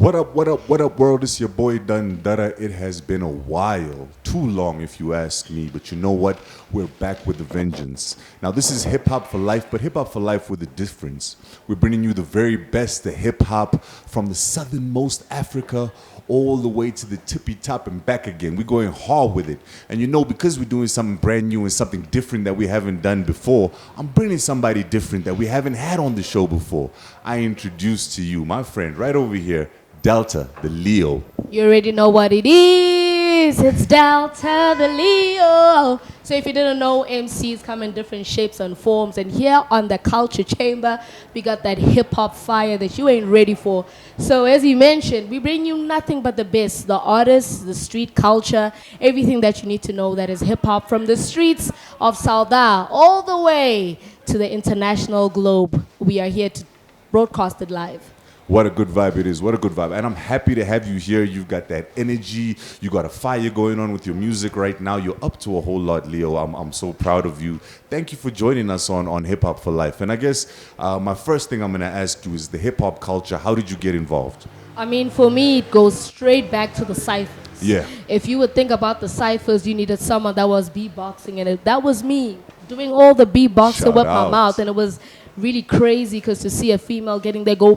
what up, world? It's your boy Dada. It has been a while, too long if you ask me, but you know what? We're back with a vengeance. Now, this is Hip Hop for Life, but Hip Hop for Life with a difference. We're bringing you the very best of hip hop from the southernmost Africa all the way to the tippy top and back again. We're going hard with it. And you know, because we're doing something brand new and something different that we haven't done before, I'm bringing somebody different that we haven't had on the show before. I introduce to you my friend right over here, Delta, the Leo. You already know what it is. It's Delta the Leo. So if you didn't know, MCs come in different shapes and forms. And here on the Culture Chamber, we got that hip-hop fire that you ain't ready for. So as you mentioned, we bring you nothing but the best. The artists, the street culture, everything that you need to know that is hip-hop from the streets of Saudi all the way to the international globe. We are here to broadcast it live. What a good vibe it is. What a good vibe. And I'm happy to have you here. You've got that energy. You got a fire going on with your music right now. You're up to a whole lot, Leo. I'm so proud of you. Thank you for joining us on Hip Hop for Life. And I guess my first thing I'm going to ask you is the hip hop culture. How did you get involved? I mean, for me, it goes straight back to the ciphers. Yeah. If you would think about the ciphers, you needed someone that was beatboxing, and that was me doing all the beatboxing with my mouth, and it was really crazy because to see a female getting there go,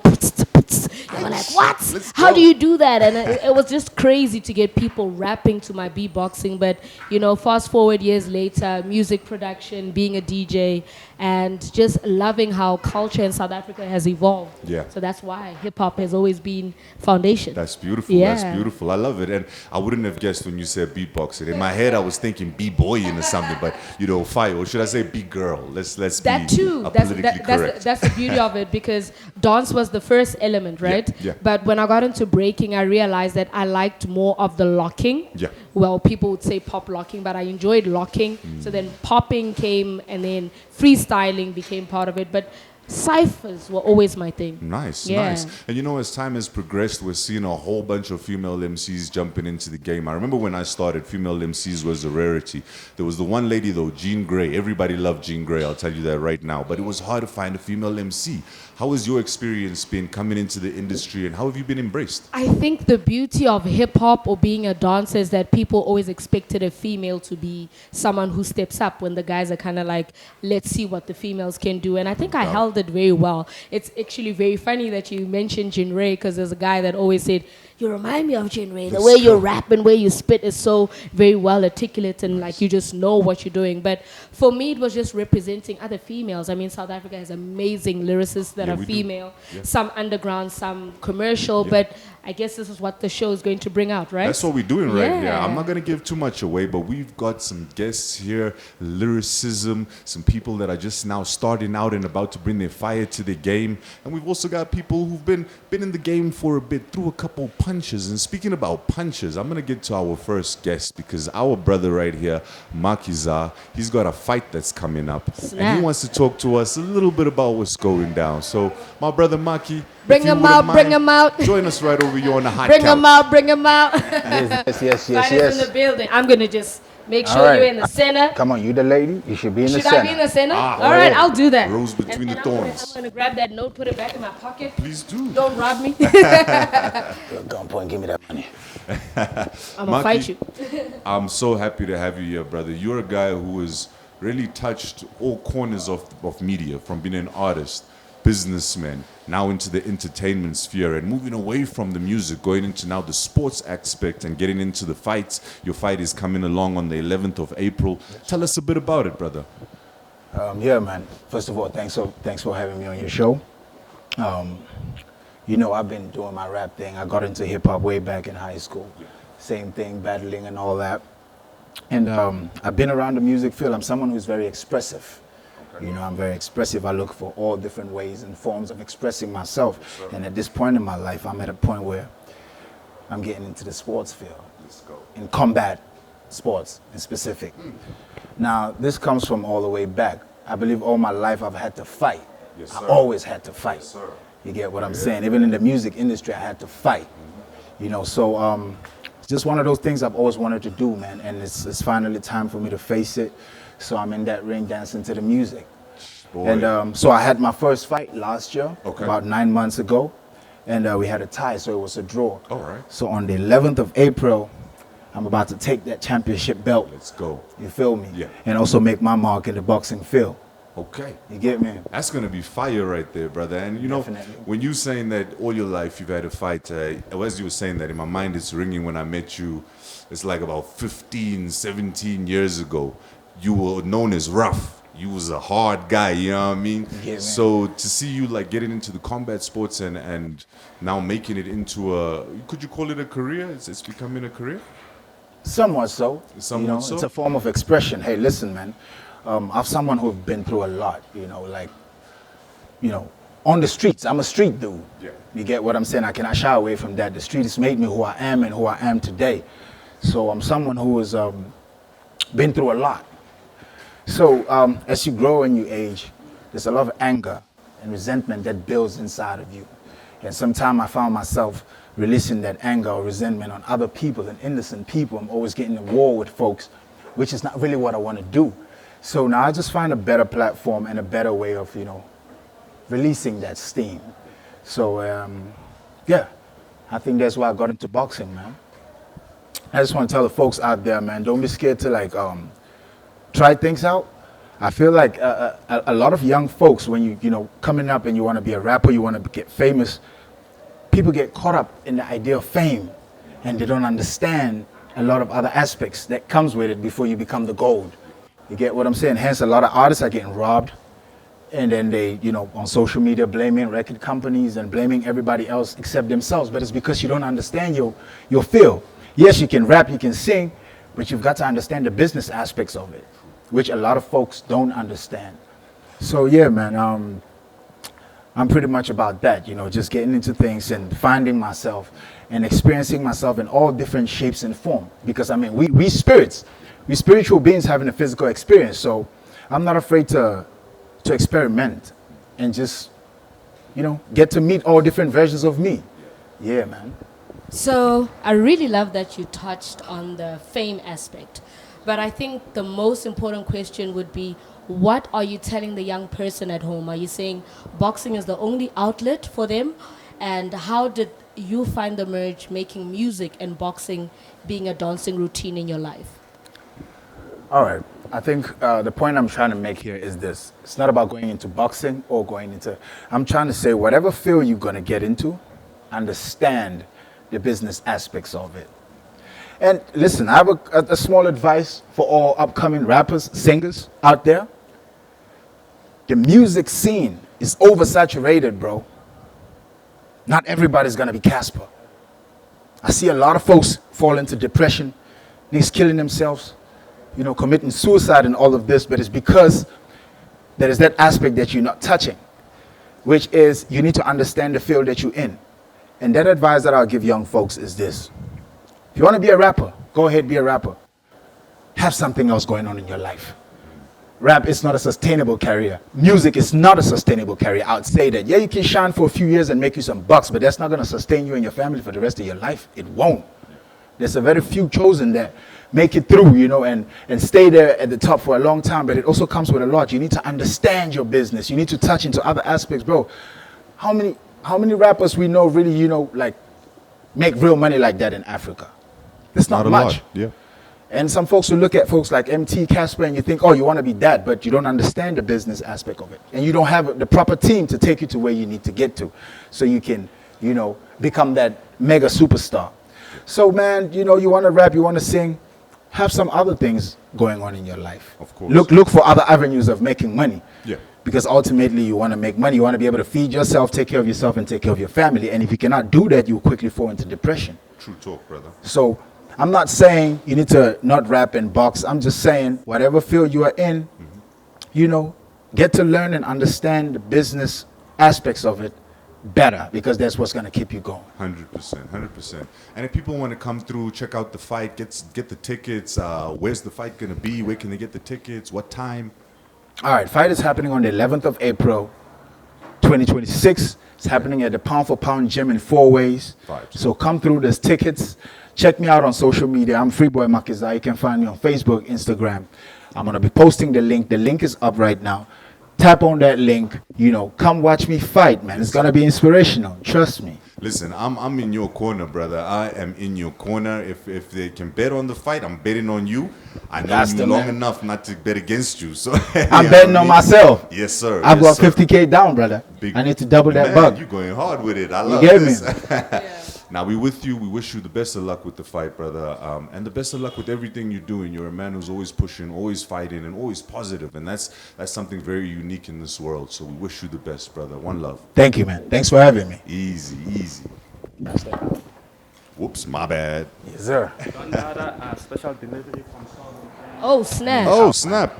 you're like, what? How do you do that? And it was just crazy to get people rapping to my beatboxing. But, you know, fast forward years later, music production, being a DJ, and just loving how culture in South Africa has evolved. Yeah. So that's why hip-hop has always been foundation. That's beautiful. Yeah. That's beautiful. I love it. And I wouldn't have guessed when you said beatboxing. In my head, I was thinking b-boying or something. But, you know, fire. Or should I say b-girl? Let's that be too. politically correct. That's the beauty of it, because dance was the first element, right? Yeah. But when I got into breaking, I realized that I liked more of the locking. Yeah. Well, people would say pop locking, but I enjoyed locking. So then popping came, and then freestyling became part of it. But ciphers were always my thing. Nice, Yeah. nice. And you know, as time has progressed, we're seeing a whole bunch of female MCs jumping into the game. I remember when I started, female MCs was a rarity. There was the one lady though, Jean Grey. Everybody loved Jean Grey, I'll tell you that right now. But it was hard to find a female MC. How has your experience been coming into the industry, and how have you been embraced? I think the beauty of hip-hop or being a dancer is that people always expected a female to be someone who steps up when the guys are kind of like, let's see what the females can do. And I think I held it very well. It's actually very funny that you mentioned Jin Ray, because there's a guy that always said, you remind me of Jin Ray. The way you rap and way you spit is so very well articulate, and like you just know what you're doing. But for me, it was just representing other females. I mean, South Africa has amazing lyricists that are female, some underground, some commercial, but I guess this is what the show is going to bring out, right? That's what we're doing right here. I'm not going to give too much away, but we've got some guests here, lyricism, some people that are just now starting out and about to bring their fire to the game. And we've also got people who've been in the game for a bit, through a couple punches. And speaking about punches, I'm going to get to our first guest, because our brother right here, Makiza, he's got a fight that's coming up. Snap. And he wants to talk to us a little bit about what's going down. So, my brother Maki, Bring him out. Join us right over here on the hot Bring couch. him out. Yes. In the building. I'm going to just make sure you're in the center. Come on, you the lady. You should be in the Should center. I be in the center? Ah, all right, I'll do that. Rose between the thorns. I'm going to grab that note, put it back in my pocket. Please do. Don't rob me. Go on, point, give me that money. I'm going to fight you. I'm so happy to have you here, brother. You're a guy who has really touched all corners of media, from being an artist, businessman, now into the entertainment sphere, and moving away from the music, going into now the sports aspect and getting into the fights. Your fight is coming along on the 11th of April. Tell us a bit about it, brother. Yeah, man. First of all, thanks for having me on your show. You know, I've been doing my rap thing. I got into hip hop way back in high school. Same thing, battling and all that. And I've been around the music field. I'm someone who's very expressive. You know, I'm very expressive. I look for all different ways and forms of expressing myself. And at this point in my life, I'm at a point where I'm getting into the sports field. Let's go. In combat sports in specific. Now, this comes from all the way back. I believe all my life I've had to fight. Yes, I sir. always had to fight. Yes, sir. You get what I'm saying? Even in the music industry, I had to fight. You know, so it's just one of those things I've always wanted to do, man. And it's finally time for me to face it. So I'm in that ring dancing to the music. Boy. And so I had my first fight last year, Okay. about 9 months ago. and we had a tie, so it was a draw. All right. So on the 11th of April, I'm about to take that championship belt. Let's go. You feel me? Yeah. And also make my mark in the boxing field. Okay. You get me? That's gonna be fire right there, brother. And you know, Definitely. when you saying that all your life you've had to fight, as you were saying that, in my mind it's ringing when I met you. It's like about 15, 17 years ago. You were known as rough. You was a hard guy, you know what I mean? Yeah, man. So to see you like getting into the combat sports and now making it into a, could you call it a career? It's becoming a career? Somewhat so. Somewhat so? It's a form of expression. Hey, listen, man. I'm someone who's been through a lot, like, on the streets. I'm a street dude. Yeah. You get what I'm saying? I cannot shy away from that. The street has made me who I am and who I am today. So I'm someone who has been through a lot. So as you grow and you age, there's a lot of anger and resentment that builds inside of you. And sometimes I found myself releasing that anger or resentment on other people and innocent people. I'm always getting in war with folks, which is not really what I want to do. So now I just find a better platform and a better way of, releasing that steam. So, yeah, I think that's why I got into boxing, man. I just want to tell the folks out there, man, don't be scared to, try things out. I feel like a lot of young folks, when you coming up and you want to be a rapper, you want to get famous, people get caught up in the idea of fame, and they don't understand a lot of other aspects that comes with it before you become the gold. You get what I'm saying? Hence, a lot of artists are getting robbed, and then they, on social media, blaming record companies and blaming everybody else except themselves. But it's because you don't understand your field. Yes, you can rap, you can sing, but you've got to understand the business aspects of it, which a lot of folks don't understand. So yeah, man, I'm pretty much about that, just getting into things and finding myself and experiencing myself in all different shapes and form. Because we spirits. We spiritual beings having a physical experience, so I'm not afraid to experiment and just, get to meet all different versions of me. Yeah, man. So I really love that you touched on the fame aspect. But I think the most important question would be, what are you telling the young person at home? Are you saying boxing is the only outlet for them? And how did you find the merge making music and boxing being a dancing routine in your life? All right. I think the point I'm trying to make here is this. It's not about going into boxing or going into... I'm trying to say whatever field you're going to get into, understand the business aspects of it. And listen, I have a small advice for all upcoming rappers, singers out there. The music scene is oversaturated, bro. Not everybody's going to be Casper. I see a lot of folks fall into depression, niggas killing themselves, committing suicide and all of this, but it's because there is that aspect that you're not touching, which is you need to understand the field that you're in. And that advice that I'll give young folks is this. If you want to be a rapper, go ahead, be a rapper. Have something else going on in your life. Rap is not a sustainable career. Music is not a sustainable career. I would say that. Yeah, you can shine for a few years and make you some bucks, but that's not going to sustain you and your family for the rest of your life. It won't. There's a very few chosen that make it through, and stay there at the top for a long time, but it also comes with a lot. You need to understand your business. You need to touch into other aspects, bro. How many rappers we know really, like make real money like that in Africa? It's not much. Lot. Yeah. And some folks will look at folks like MT, Casper, and you think, oh, you want to be that, but you don't understand the business aspect of it. And you don't have the proper team to take you to where you need to get to so you can, become that mega superstar. So, man, you want to rap, you want to sing, have some other things going on in your life. Of course. Look for other avenues of making money. Yeah. Because ultimately you want to make money. You want to be able to feed yourself, take care of yourself, and take care of your family. And if you cannot do that, you quickly fall into depression. True talk, brother. So I'm not saying you need to not rap and box. I'm just saying whatever field you are in, get to learn and understand the business aspects of it better, because that's what's going to keep you going. 100%. And if people want to come through, check out the fight, get the tickets, where's the fight going to be? Where can they get the tickets? What time? All right, fight is happening on the 11th of April, 2026. It's happening at the Pound for Pound Gym in 4 Ways. So come through, there's tickets. Check me out on social media. I'm Freeboy Makiza. You can find me on Facebook, Instagram. I'm going to be posting the link. The link is up right now. tap on that link. You know, come watch me fight, man. It's gonna be inspirational. Trust me. Listen, I'm in your corner, brother. I am in your corner. If they can bet on the fight, I'm betting on you. I know That's you the long man. enough not to bet against you. So I'm betting on myself. Yes, sir. I've yes, got sir. 50K down, brother. I need to double that Man, buck. you going hard with it. I love get me? this. Now, we with you. We wish you the best of luck with the fight, brother. And the best of luck with everything you're doing. You're a man who's always pushing, always fighting, and always positive. And that's something very unique in this world. So we wish you the best, brother. One love. Thank you, man. Thanks for having me. Easy, easy. Whoops, my bad. Yes, sir. Don Dada, special delivery from Solomon. Oh, snap. Oh, snap.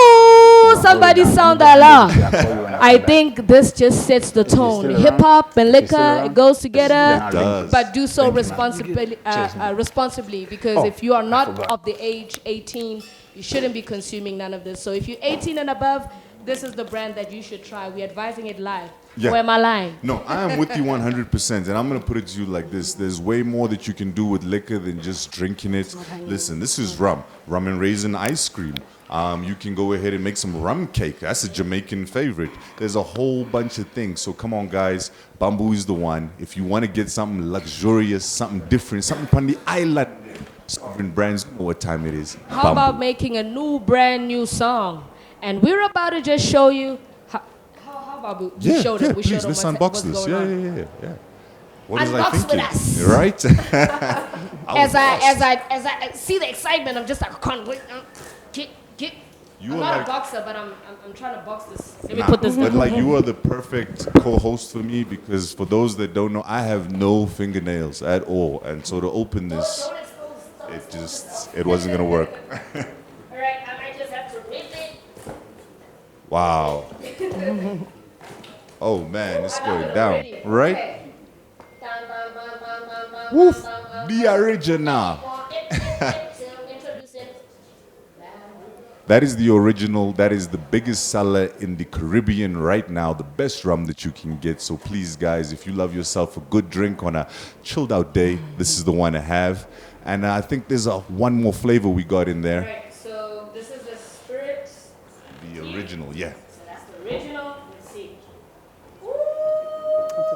Ooh, somebody sound the alarm. I'll call you when I come back. think this just sets the tone. still around? Hip hop and still liquor, around? it goes together. Yeah, does. But do so Thank you, man. responsibly, Cheers, man. responsibly, because Oh, if you are I not forgot. of the age 18, you shouldn't be consuming none of this. So if you're 18 and above, this is the brand that you should try. We're advising it live. Yeah. Or am I lying? No, I am with you 100%. And I'm going to put it to you like this. There's way more that you can do with liquor than just drinking it. Listen, this is rum. Rum and raisin ice cream. You can go ahead and make some rum cake. That's a Jamaican favorite. There's a whole bunch of things. So come on, guys. Bamboo is the one. If you want to get something luxurious, something different, something from the island, sovereign brands, you know what time it is. How Bamboo. about making a new, brand new song? And we're about to just show you. How about we Yeah, showed yeah, it? We please, showed them let's what's unbox this. going on. Yeah. What was I Unbox with thinking? us. Right? As I see the excitement, I'm just like, I can't wait. Get. You I'm are not like- a boxer, but I'm trying to box this. Let me Nah, put this but down. like you are the perfect co-host for me because for those that don't know, I have no fingernails at all, and so to open this, it wasn't gonna work. All right, I might just have to rip it. Wow. Oh man, it's going down, right? Okay. Woof, the original. That is the original. That is the biggest seller in the Caribbean right now. The best rum that you can get. So please, guys, if you love yourself a good drink on a chilled out day, this is the one to have. And I think there's one more flavor we got in there. Right, so this is the spirit. The original, yeah. So that's the original. Let's see.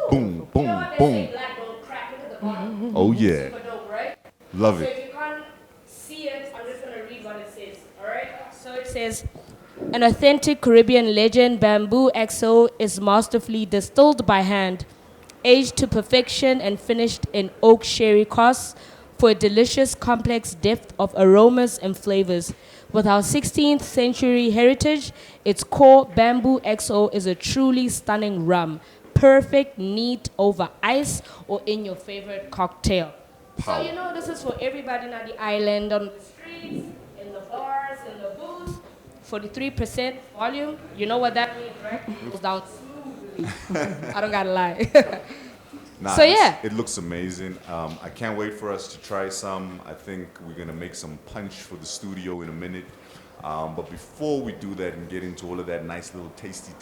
Boom, You know boom, what they say, boom. black don't crack. Look at the bottom. Oh yeah, Super dope, right? love So it. if you can't see it, I'm just gonna read what it says. All right. So it says, an authentic Caribbean legend, Bamboo XO is masterfully distilled by hand, aged to perfection, and finished in oak sherry casks for a delicious, complex depth of aromas and flavors. With our 16th century heritage, its core Bamboo XO is a truly stunning rum, perfect neat over ice or in your favorite cocktail. So you know this is for everybody on the island, on the streets, in the bars, in the booths. 43% volume. You know what that means, right? It goes down smoothly. I don't gotta lie. Nah, So, yeah. it looks amazing. I can't wait for us to try some. I think we're gonna make some punch for the studio in a minute. But before we do that and get into all of that nice little tasty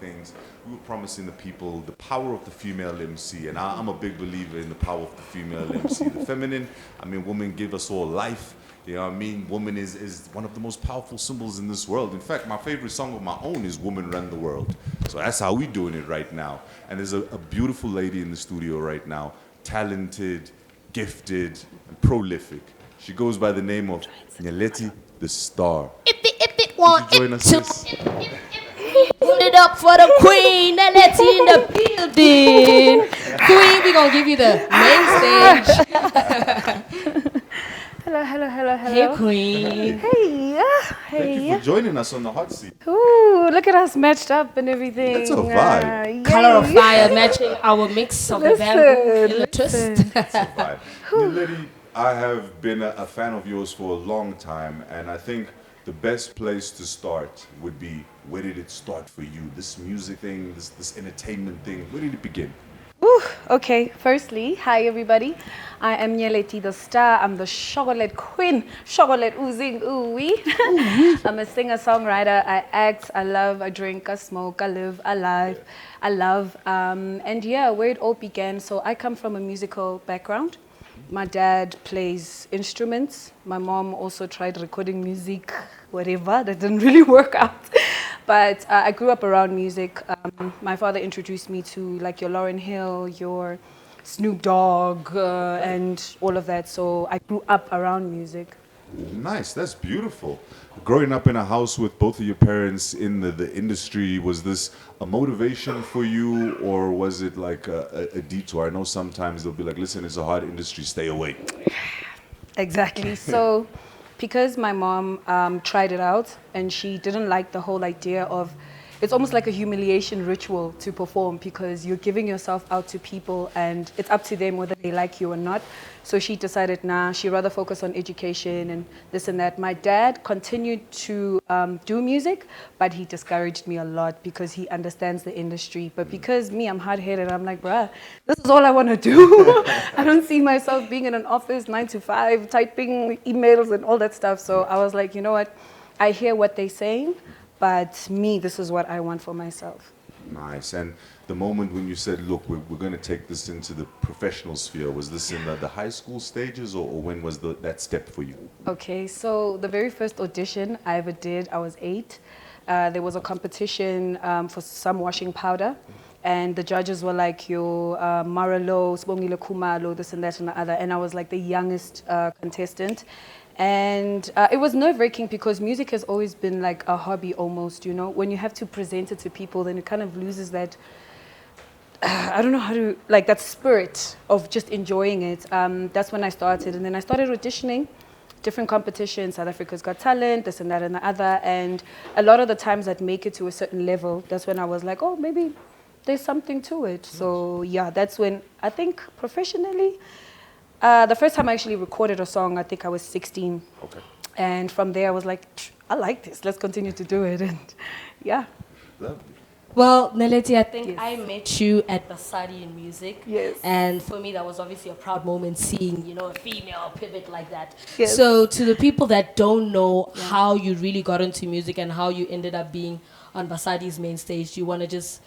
things, we were promising the people the power of the female MC. And I'm a big believer in the power of the female MC. The feminine, I mean, women give us all life. You know what I mean? Woman is one of the most powerful symbols in this world. In fact, my favorite song of my own is Woman Run the World. So that's how we doing it right now. And there's a beautiful lady in the studio right now, talented, gifted, and prolific. She goes by the name of Nyaleti the Star. If it want Join us, sis. Put it up for the queen, and let's in the building. Queen, we gonna give you the main stage. Hello. Hey, queen. Hey, Thank you for joining us on the hot seat. Ooh, look at us matched up and everything. That's a vibe. Color of fire matching our mix of the bamboo in the twist. Right. Nyaleti, I have been a fan of yours for a long time, and I think the best place to start would be, where did it start for you? This music thing, this entertainment thing, where did it begin? Ooh, okay, firstly, hi everybody. I am Nyaleti the Star. I'm the chocolate queen, chocolate oozing ooey. I'm a singer-songwriter. I act, I love, I drink, I smoke, I live, I live, I love. And yeah, where it all began. So I come from a musical background. My dad plays instruments. My mom also tried recording music, whatever. That didn't really work out. But I grew up around music. My father introduced me to like your Lauryn Hill, your Snoop Dogg, and all of that. So I grew up around music. Nice, that's beautiful. Growing up in a house with both of your parents in the industry, was this a motivation for you, or was it like a detour? I know sometimes they'll be like, listen, it's a hard industry, stay away. Exactly. So, because my mom tried it out and she didn't like the whole idea of, it's almost like a humiliation ritual to perform because you're giving yourself out to people and it's up to them whether they like you or not. So she decided, nah, she'd rather focus on education and this and that. My dad continued to do music, but he discouraged me a lot because he understands the industry. But because me, I'm hard-headed, I'm like, bruh, this is all I want to do. I don't see myself being in an office 9 to 5, typing emails and all that stuff. So I was like, you know what? I hear what they're saying, but me, this is what I want for myself. Nice. And the moment when you said, look, we're going to take this into the professional sphere, was this in the high school stages, or when was that step for you? Okay, so the very first audition I ever did, I was 8. There was a competition for some washing powder. And the judges were like, yo, Maralo, Sbongile Kumalo, this and that and the other. And I was like the youngest contestant. And it was nerve-wracking because music has always been like a hobby almost, you know. When you have to present it to people, then it kind of loses that, I don't know how to, like that spirit of just enjoying it. That's when I started. And then I started auditioning different competitions, South Africa's Got Talent, this and that and the other. And a lot of the times I'd make it to a certain level. That's when I was like, oh, maybe there's something to it. So yeah, that's when I think professionally, the first time I actually recorded a song, I think I was 16. Okay. And from there I was like, I like this, let's continue to do it. And yeah. Lovely. Well, Neleti, I think Yes. I met you at Basadi in music. Yes. And for me, that was obviously a proud moment seeing, you know, a female pivot like that. Yes. So to the people that don't know how you really got into music and how you ended up being on Basadi's main stage, do you want to just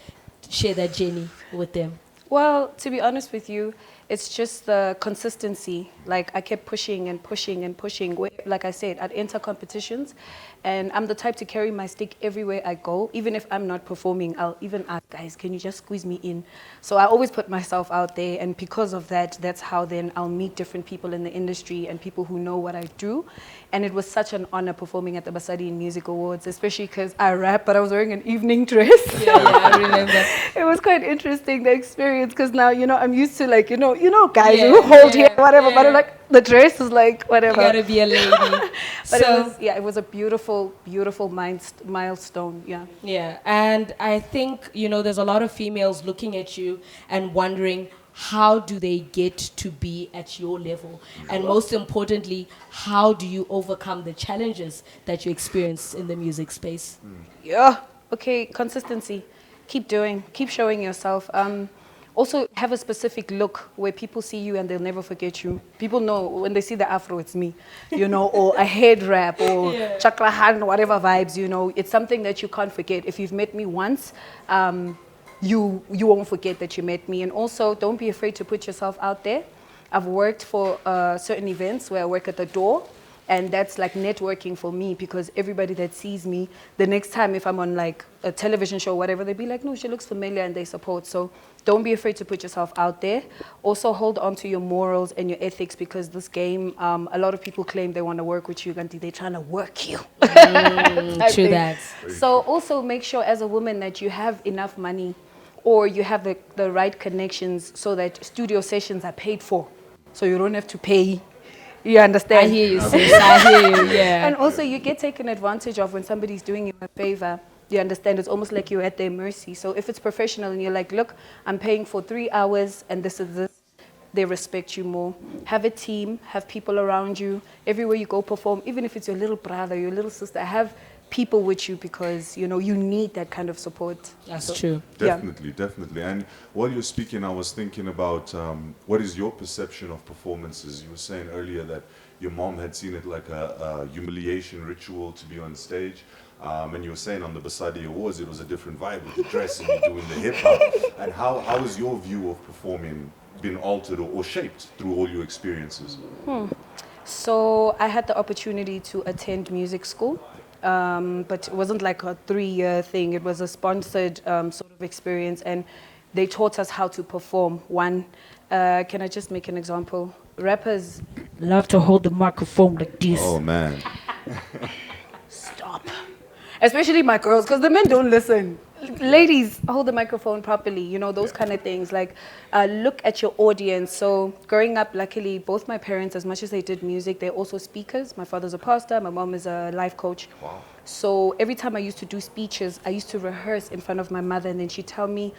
share that journey with them? Well, to be honest with you, it's just the consistency. Like I kept pushing and pushing and pushing. Like I said, I'd enter competitions and I'm the type to carry my stick everywhere I go. Even if I'm not performing, I'll even ask, guys, can you just squeeze me in? So I always put myself out there, and because of that, that's how then I'll meet different people in the industry and people who know what I do. And it was such an honor performing at the Basadi Music Awards, especially because I rap, but I was wearing an evening dress. Yeah, I remember. It was quite interesting, the experience, because now, you know, I'm used to like, you know guys Yeah, who hold yeah, here, whatever, but yeah. like the dress is like, You whatever. gotta be a lady. But it was a beautiful, beautiful milestone, yeah. Yeah, and I think, you know, there's a lot of females looking at you and wondering, how do they get to be at your level? And most importantly, how do you overcome the challenges that you experience in the music space? Yeah, okay, consistency. Keep doing, keep showing yourself. Also, have a specific look where people see you and they'll never forget you. People know when they see the afro, it's me, you know, or a head wrap or chakrahan, whatever vibes, you know. It's something that you can't forget. If you've met me once, you won't forget that you met me. And also, don't be afraid to put yourself out there. I've worked for certain events where I work at the door. And that's like networking for me, because everybody that sees me, the next time if I'm on like a television show or whatever, they'd be like, no, she looks familiar, and they support. So don't be afraid to put yourself out there. Also hold on to your morals and your ethics, because this game, a lot of people claim they want to work with you, and they're trying to work you. Type True thing. that. So also make sure as a woman that you have enough money, or you have the right connections, so that studio sessions are paid for. So you don't have to pay. You understand? I hear you, sis. I hear you, yeah. And also, you get taken advantage of when somebody's doing you a favor. You understand? It's almost like you're at their mercy. So if it's professional and you're like, look, I'm paying for 3 hours and this is this, they respect you more. Have a team, have people around you. Everywhere you go perform, even if it's your little brother, your little sister, have people with you, because, you know, you need that kind of support. That's true. Definitely, definitely. And while you're speaking, I was thinking about what is your perception of performances? You were saying earlier that your mom had seen it like a humiliation ritual to be on stage. And you were saying on the Basadi Awards, it was a different vibe with the dress and you doing the hip hop. And how has your view of performing been altered or shaped through all your experiences? So I had the opportunity to attend music school. but it wasn't like a 3-year thing. It was a sponsored sort of experience, and they taught us how to perform. One, can I just make an example? Rappers love to hold the microphone like this. Oh man. Stop. Especially my girls, because the men don't listen. Ladies, hold the microphone properly, you know, those kind of things. Like, look at your audience. So growing up, luckily, both my parents, as much as they did music, they're also speakers. My father's a pastor, my mom is a life coach. Wow. So every time I used to do speeches, I used to rehearse in front of my mother, and then she'd tell me,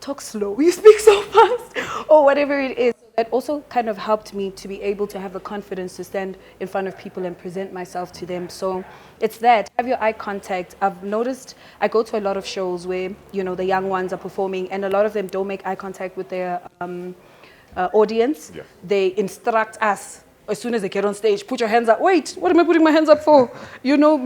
talk slow, you speak so fast, or whatever it is. That also kind of helped me to be able to have the confidence to stand in front of people and present myself to them. So it's that, have your eye contact. I've noticed, I go to a lot of shows where, you know, the young ones are performing, and a lot of them don't make eye contact with their audience. Yeah. They instruct us as soon as they get on stage, put your hands up. Wait, what am I putting my hands up for? You know,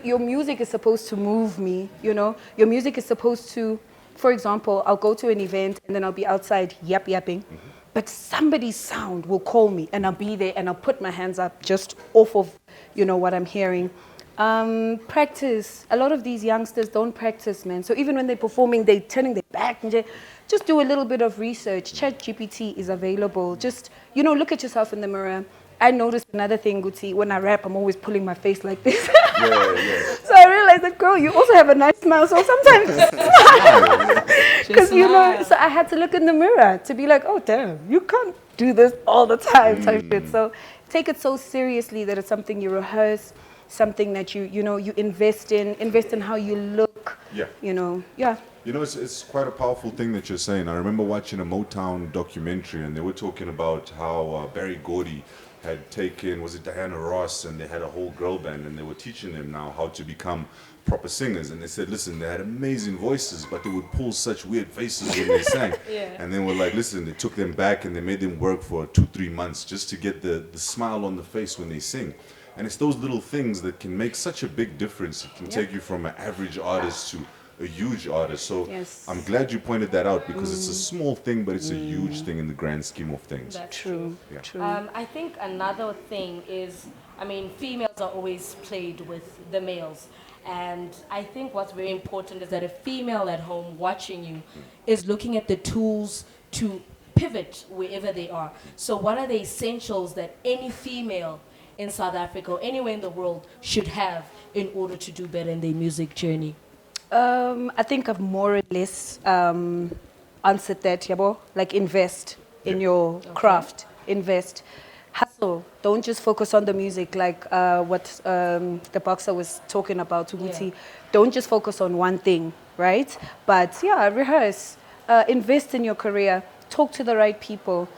your music is supposed to move me, you know. Your music is supposed to, for example, I'll go to an event and then I'll be outside yapping. But somebody's sound will call me, and I'll be there and I'll put my hands up just off of, you know, what I'm hearing. Practice. A lot of these youngsters don't practice, man. So even when they're performing, they're turning their back. And just do a little bit of research. ChatGPT is available. Just, you know, look at yourself in the mirror. I noticed another thing, Guti, when I rap, I'm always pulling my face like this. Yeah. So I realized that, girl, you also have a nice smile. So sometimes smile. Because, you know, so I had to look in the mirror to be like, oh, damn, you can't do this all the time type shit. So take it so seriously that it's something you rehearse, something that you know, you invest in how you look. Yeah. You know, yeah. You know, it's quite a powerful thing that you're saying. I remember watching a Motown documentary, and they were talking about how Barry Gordy had taken, was it Diana Ross, and they had a whole girl band, and they were teaching them now how to become proper singers. And they said, listen, they had amazing voices, but they would pull such weird faces when they sang. And then we're like, listen, they took them back and they made them work for 2-3 months just to get the smile on the face when they sing. And it's those little things that can make such a big difference. It can take you from an average artist to a huge artist. So Yes. I'm glad you pointed that out, because it's a small thing, but it's a huge thing in the grand scheme of things. That's True. Yeah. True. I think another thing is, I mean, females are always played with the males. And I think what's very important is that a female at home watching you is looking at the tools to pivot wherever they are. So what are the essentials that any female in South Africa or anywhere in the world should have in order to do better in their music journey? I think I've more or less answered that, yabo. Like, invest in your craft. Invest. Hustle. Don't just focus on the music, like what the boxer was talking about, Tuguti. Yeah. Don't just focus on one thing, right? But yeah, rehearse. Invest in your career. Talk to the right people.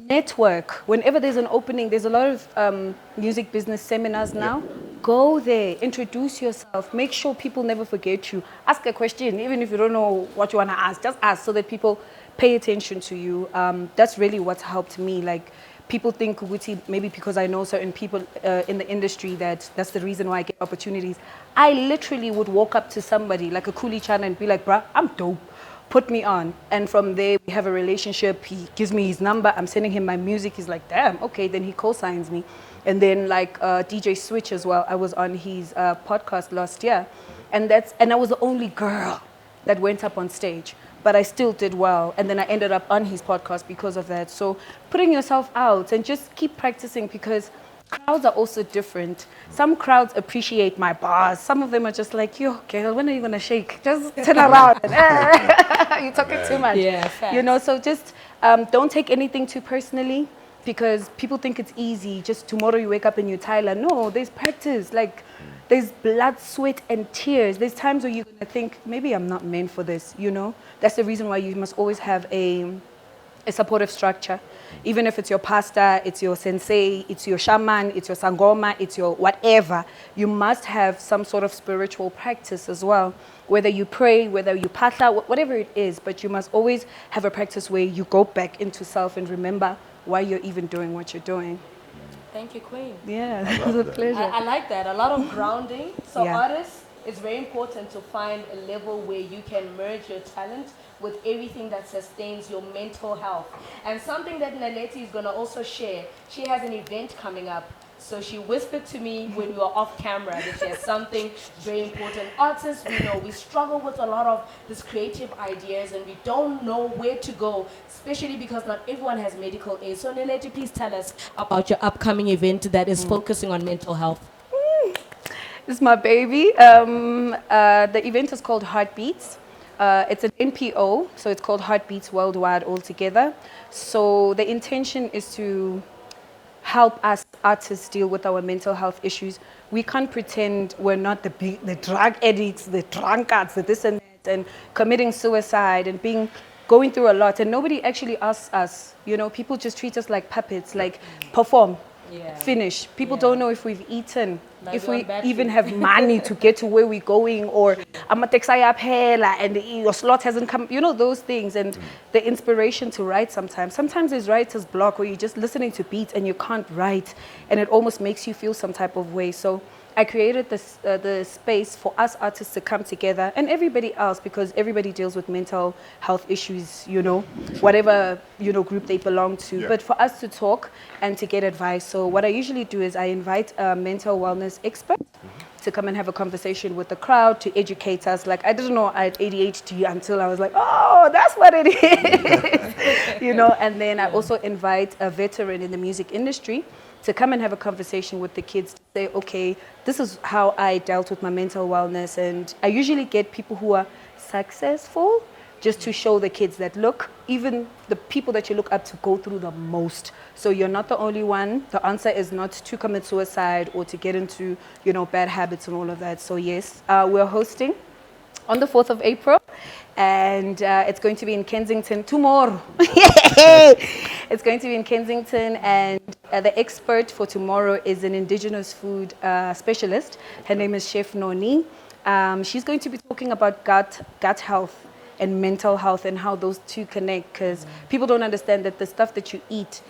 Network. Whenever there's an opening, there's a lot of music business seminars now. Go there, introduce yourself, make sure people never forget you. Ask a question, even if you don't know what you want to ask, just ask so that people pay attention to you. That's really what's helped me. Like, people think, Kuguti, maybe because I know certain people in the industry, that's the reason why I get opportunities. I literally would walk up to somebody like a Coolie Chan and be like, bruh, I'm dope. Put me on. And from there, we have a relationship. He gives me his number. I'm sending him my music. He's like, damn, okay. Then he co-signs me. And then like DJ Switch as well. I was on his podcast last year. And I was the only girl that went up on stage. But I still did well. And then I ended up on his podcast because of that. So putting yourself out and just keep practicing, because crowds are also different. Some crowds appreciate my bars. Some of them are just like, yo, girl, when are you going to shake? Just turn around. You're talking too much. Yeah, facts. You know, so just don't take anything too personally, because people think it's easy. Just tomorrow you wake up and you're Tyler. No, there's practice. Like, there's blood, sweat, and tears. There's times where you're going to think, maybe I'm not meant for this, you know? That's the reason why you must always have a supportive structure. Even if it's your pastor, it's your sensei, it's your shaman, it's your sangoma, it's your whatever, you must have some sort of spiritual practice as well. Whether you pray, whether you patla, whatever it is, but you must always have a practice where you go back into self and remember why you're even doing what you're doing. Thank you, Queen. Yeah, it was a pleasure. I like that. A lot of grounding. So Yeah. artists, it's very important to find a level where you can merge your talent with everything that sustains your mental health. And something that Naleti is going to also share, she has an event coming up. So she whispered to me when we were off camera that she has something very important. Artists, we know, we struggle with a lot of these creative ideas and we don't know where to go, especially because not everyone has medical aid. So Naledi, please tell us about your upcoming event that is focusing on mental health. This is my baby. The event is called Heartbeats. It's an NPO, so it's called Heartbeats Worldwide altogether. So the intention is to help us artists deal with our mental health issues. We can't pretend we're not the drug addicts, the drunkards, the this and that, and committing suicide and going through a lot. And nobody actually asks us, you know, people just treat us like puppets, like perform, finish. People don't know if we've eaten, if we even have money to get to where we're going, or I'm a and your slot hasn't come, you know, those things. And the inspiration to write sometimes there's writer's block where you're just listening to beats and you can't write, and it almost makes you feel some type of way. So I created this the space for us artists to come together, and everybody else, because everybody deals with mental health issues, you know, whatever, you know, group they belong to. But for us to talk and to get advice. So what I usually do is I invite a mental wellness expert to come and have a conversation with the crowd, to educate us. Like, I didn't know I had ADHD until I was like, oh, that's what it is, you know. And then I also invite a veteran in the music industry to come and have a conversation with the kids, to say, okay, this is how I dealt with my mental wellness. And I usually get people who are successful, just to show the kids that, look, even the people that you look up to go through the most. So you're not the only one. The answer is not to commit suicide or to get into, you know, bad habits and all of that. So yes, we're hosting on the 4th of April, and it's going to be in Kensington tomorrow. It's going to be in Kensington, and the expert for tomorrow is an indigenous food specialist. Her name is Chef Noni. She's going to be talking about gut health and mental health and how those two connect, because people don't understand that the stuff that you eat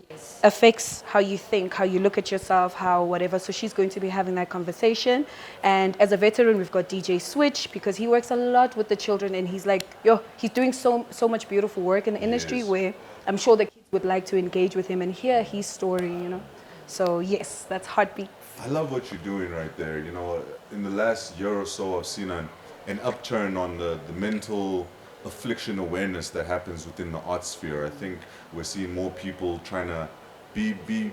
affects how you think, how you look at yourself, how whatever. So she's going to be having that conversation. And as a veteran, we've got DJ Switch, because he works a lot with the children, and he's like, he's doing so much beautiful work in the industry where I'm sure the kids would like to engage with him and hear his story, you know. So yes, that's Heartbeat. I love what you're doing right there. You know, in the last year or so, I've seen an upturn on the mental affliction awareness that happens within the art sphere. I think we're seeing more people trying to be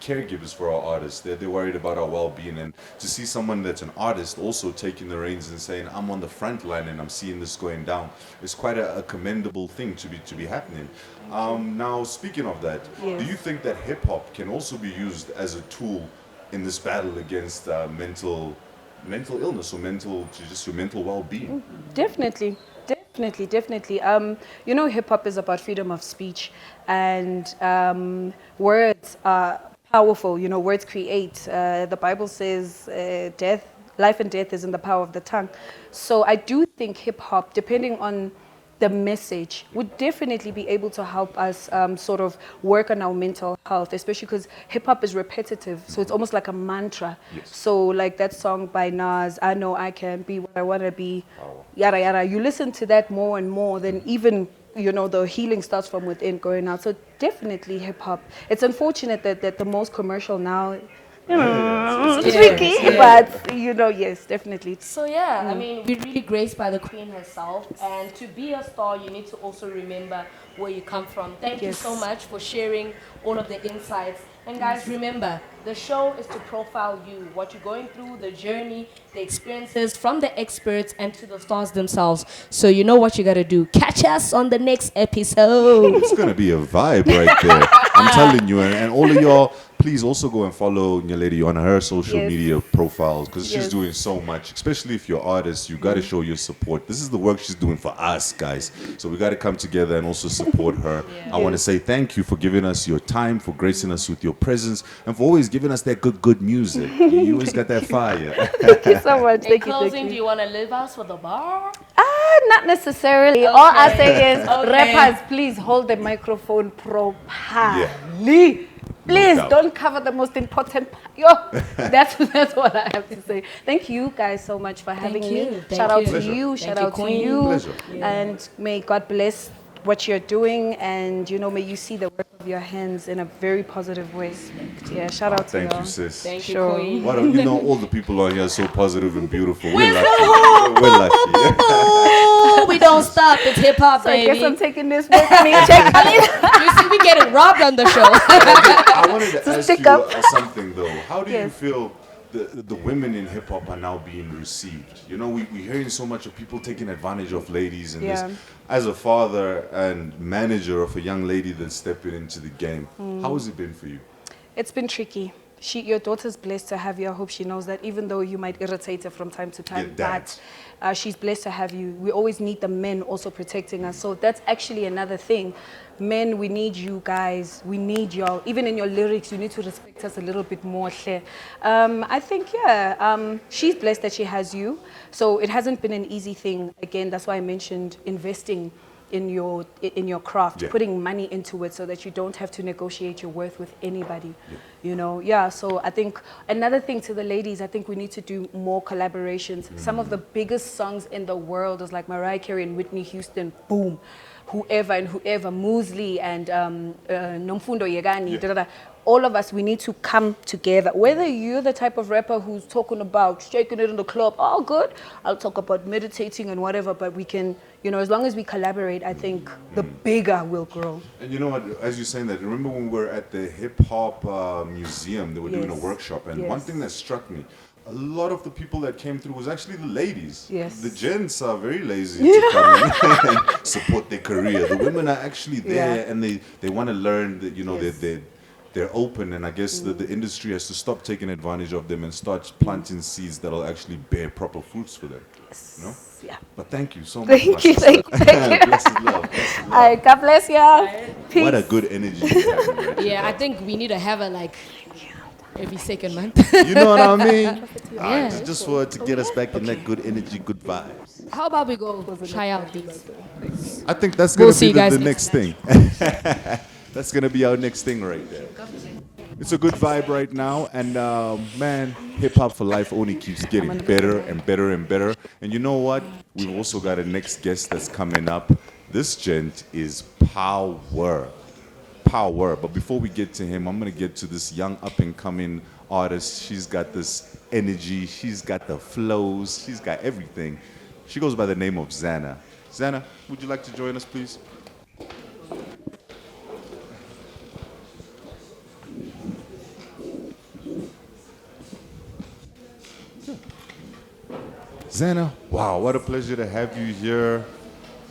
caregivers for our artists. They're worried about our well-being, and to see someone that's an artist also taking the reins and saying, I'm on the front line and I'm seeing this going down, is quite a commendable thing to be happening. Now, speaking of that, do you think that hip-hop can also be used as a tool in this battle against mental illness, or just your mental well-being? Definitely. You know, hip-hop is about freedom of speech, and words are powerful. You know, words create. The Bible says life and death is in the power of the tongue. So I do think hip-hop, depending on the message, would definitely be able to help us sort of work on our mental health, especially because hip-hop is repetitive, so it's almost like a mantra. So like that song by Nas, I know I can be what I want to be, yada yada. You listen to that more and more, then even, you know, the healing starts from within going out. So definitely hip-hop. It's unfortunate that the most commercial now, it's tricky, but you know, yes, definitely. So yeah, I mean, we're really graced by the Queen herself, and to be a star, you need to also remember where you come from. Thank you so much for sharing all of the insights. And guys, remember, the show is to profile you, what you're going through, the journey, the experiences from the experts and to the stars themselves. So you know what you got to do. Catch us on the next episode. It's going to be a vibe right there. I'm telling you. And all of y'all, please also go and follow Nyaledi on her social media profiles, because she's doing so much. Especially if you're artists, you got to show your support. This is the work she's doing for us, guys. So we got to come together and also support her. I want to say thank you for giving us your time, for gracing us with your presence, and for always giving us that good music. You always got that fire. Thank you so much. In closing, do you want to leave us with a bar? Not necessarily. All I say is, rappers, please hold the microphone properly. Please don't cover the most important part. That's what I have to say. Thank you guys so much for having me. Shout out to you. Shout out to you. And may God bless what you're doing, and you know, may you see the work of your hands in a very positive way. Yeah, shout out to Thank y'all. you, sis. Thank you, Sure. Queen. What you know, all the people on here are so positive and beautiful. We're lucky. We're lucky. Oh, we don't stop. It's hip hop, So I baby. guess I'm taking this with me. Check You see, we getting robbed on the show. I wanted to ask stick you up. something though. How do you Yes. feel the women in hip hop are now being received? You know, we're hearing so much of people taking advantage of ladies and Yeah. this. As a father and manager of a young lady that's stepping into the game, how has it been for you? It's been tricky. Your daughter's blessed to have you. I hope she knows that, even though you might irritate her from time to time. Your dad. But she's blessed to have you. We always need the men also protecting us. So that's actually another thing. Men, we need you guys. We need y'all. Even in your lyrics, you need to respect us a little bit more. Hle. I think, she's blessed that she has you. So it hasn't been an easy thing. Again, that's why I mentioned investing in your craft, Yeah. putting money into it so that you don't have to negotiate your worth with anybody. You know, so I think another thing to the ladies, I think we need to do more collaborations. Some of the biggest songs in the world is like Mariah Carey and Whitney Houston, boom, whoever, Mosley and Nomfundo Yegani, all of us, we need to come together. Whether you're the type of rapper who's talking about shaking it in the club, oh good, I'll talk about meditating and whatever, but we can, as long as we collaborate, I think the bigger we'll grow. And you know what, as you're saying that, remember when we were at the hip hop museum, they were doing a Yes. workshop, and one Yes. thing that struck me, a lot of the people that came through was actually the ladies. Yes. The gents are very lazy to come in and support their career. The women are actually there and they want to learn that, Yes. they're open, and I guess the industry has to stop taking advantage of them and start planting seeds that'll actually bear proper fruits for them. You know? Yeah. But thank you so much. Thank you, my thank sister. you, thank you. Blessed love. Blessed love. All right, God bless y'all. Peace. What a good energy you have right there. Yeah, I think we need to have it like every second month. You know what I mean? Yeah. Just for it to get us back in that good energy, good vibes. How about we go try out these? I think that's We'll going to see be you guys the next thing. That's going to be our next thing right there. It's a good vibe right now, and man, Hip Hop for Life only keeps getting better and better and better. And you know what? We've also got a next guest that's coming up. This gent is power. But before we get to him, I'm going to get to this young up-and-coming artist. She's got this energy. She's got the flows. She's got everything. She goes by the name of Xana. Xana, would you like to join us, please? Xana, wow, what a pleasure to have you here.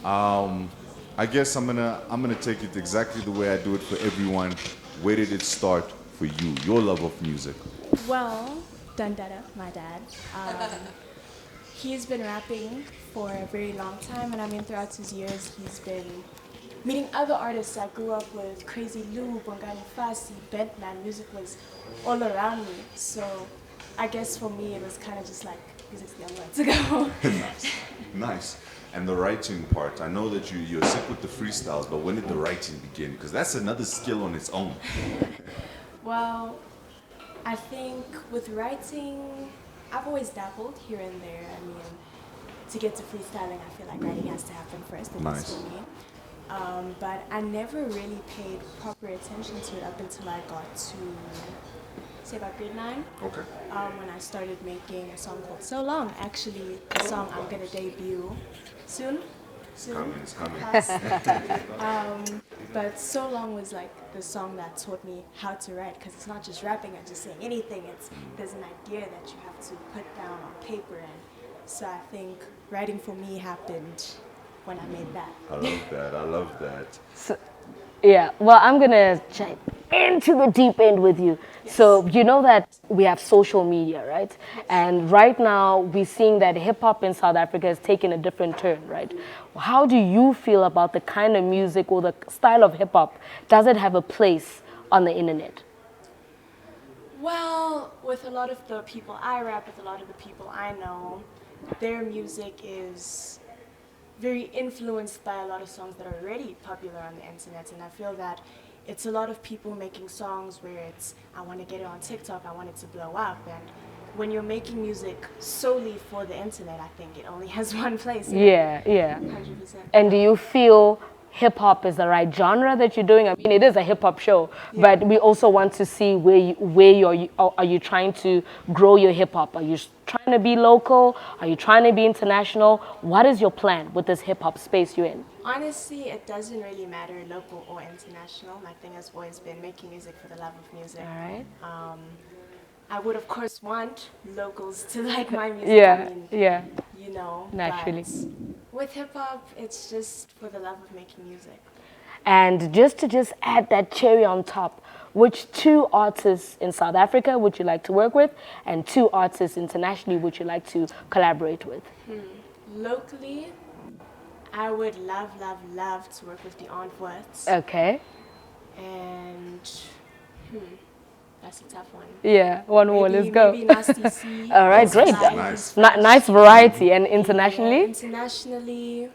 I guess I'm gonna take it exactly the way I do it for everyone. Where did it start for you? Your love of music. Well, Dada, my dad, he's been rapping for a very long time, and I mean throughout his years he's been meeting other artists. I grew up with Crazy Lou, Bongani Fasi, Bentman. Music was all around me, so I guess for me it was kind of just like music's the only way to go. Nice. And the writing part. I know that you're sick with the freestyles, but when did the writing begin? Because that's another skill on its own. Well, I think with writing, I've always dabbled here and there. I mean, to get to freestyling, I feel like writing has to happen first, at least Nice. for me. But I never really paid proper attention to it up until I got to, say, about grade 9. Okay. When I started making a song called So Long. Actually, a song I'm going to debut soon. It's coming. But So Long was like the song that taught me how to write, because it's not just rapping and just saying anything. There's an idea that you have to put down on paper, and so I think writing for me happened when I made that. I love that. Yeah, well, I'm going to jump into the deep end with you. Yes. So, you know that we have social media, right? And right now, we're seeing that hip-hop in South Africa has taken a different turn, right? How do you feel about the kind of music or the style of hip-hop? Does it have a place on the internet? Well, with a lot of the people I rap with, a lot of the people I know, their music is very influenced by a lot of songs that are already popular on the internet, and I feel that it's a lot of people making songs where it's, I want to get it on TikTok, I want it to blow up, and when you're making music solely for the internet, I think it only has one place. Yeah. 100%. And do you feel hip hop is the right genre that you're doing? I mean, it is a hip hop show, but we also want to see are you trying to grow your hip hop? Are you trying to be local? Are you trying to be international? What is your plan with this hip hop space you're in? Honestly, it doesn't really matter local or international. My thing has always been making music for the love of music. All right. I would, of course, want locals to like my music. Yeah, I mean, yeah. you know, Naturally. but with hip hop, it's just for the love of making music. And just to add that cherry on top, which 2 artists in South Africa would you like to work with, and 2 artists internationally would you like to collaborate with? Locally, I would love to work with the Antwoords. Okay. And that's a tough one. Yeah, one more. Let's go. Maybe Nasty C. All right, great. Nice. Nice variety. And internationally? Internationally,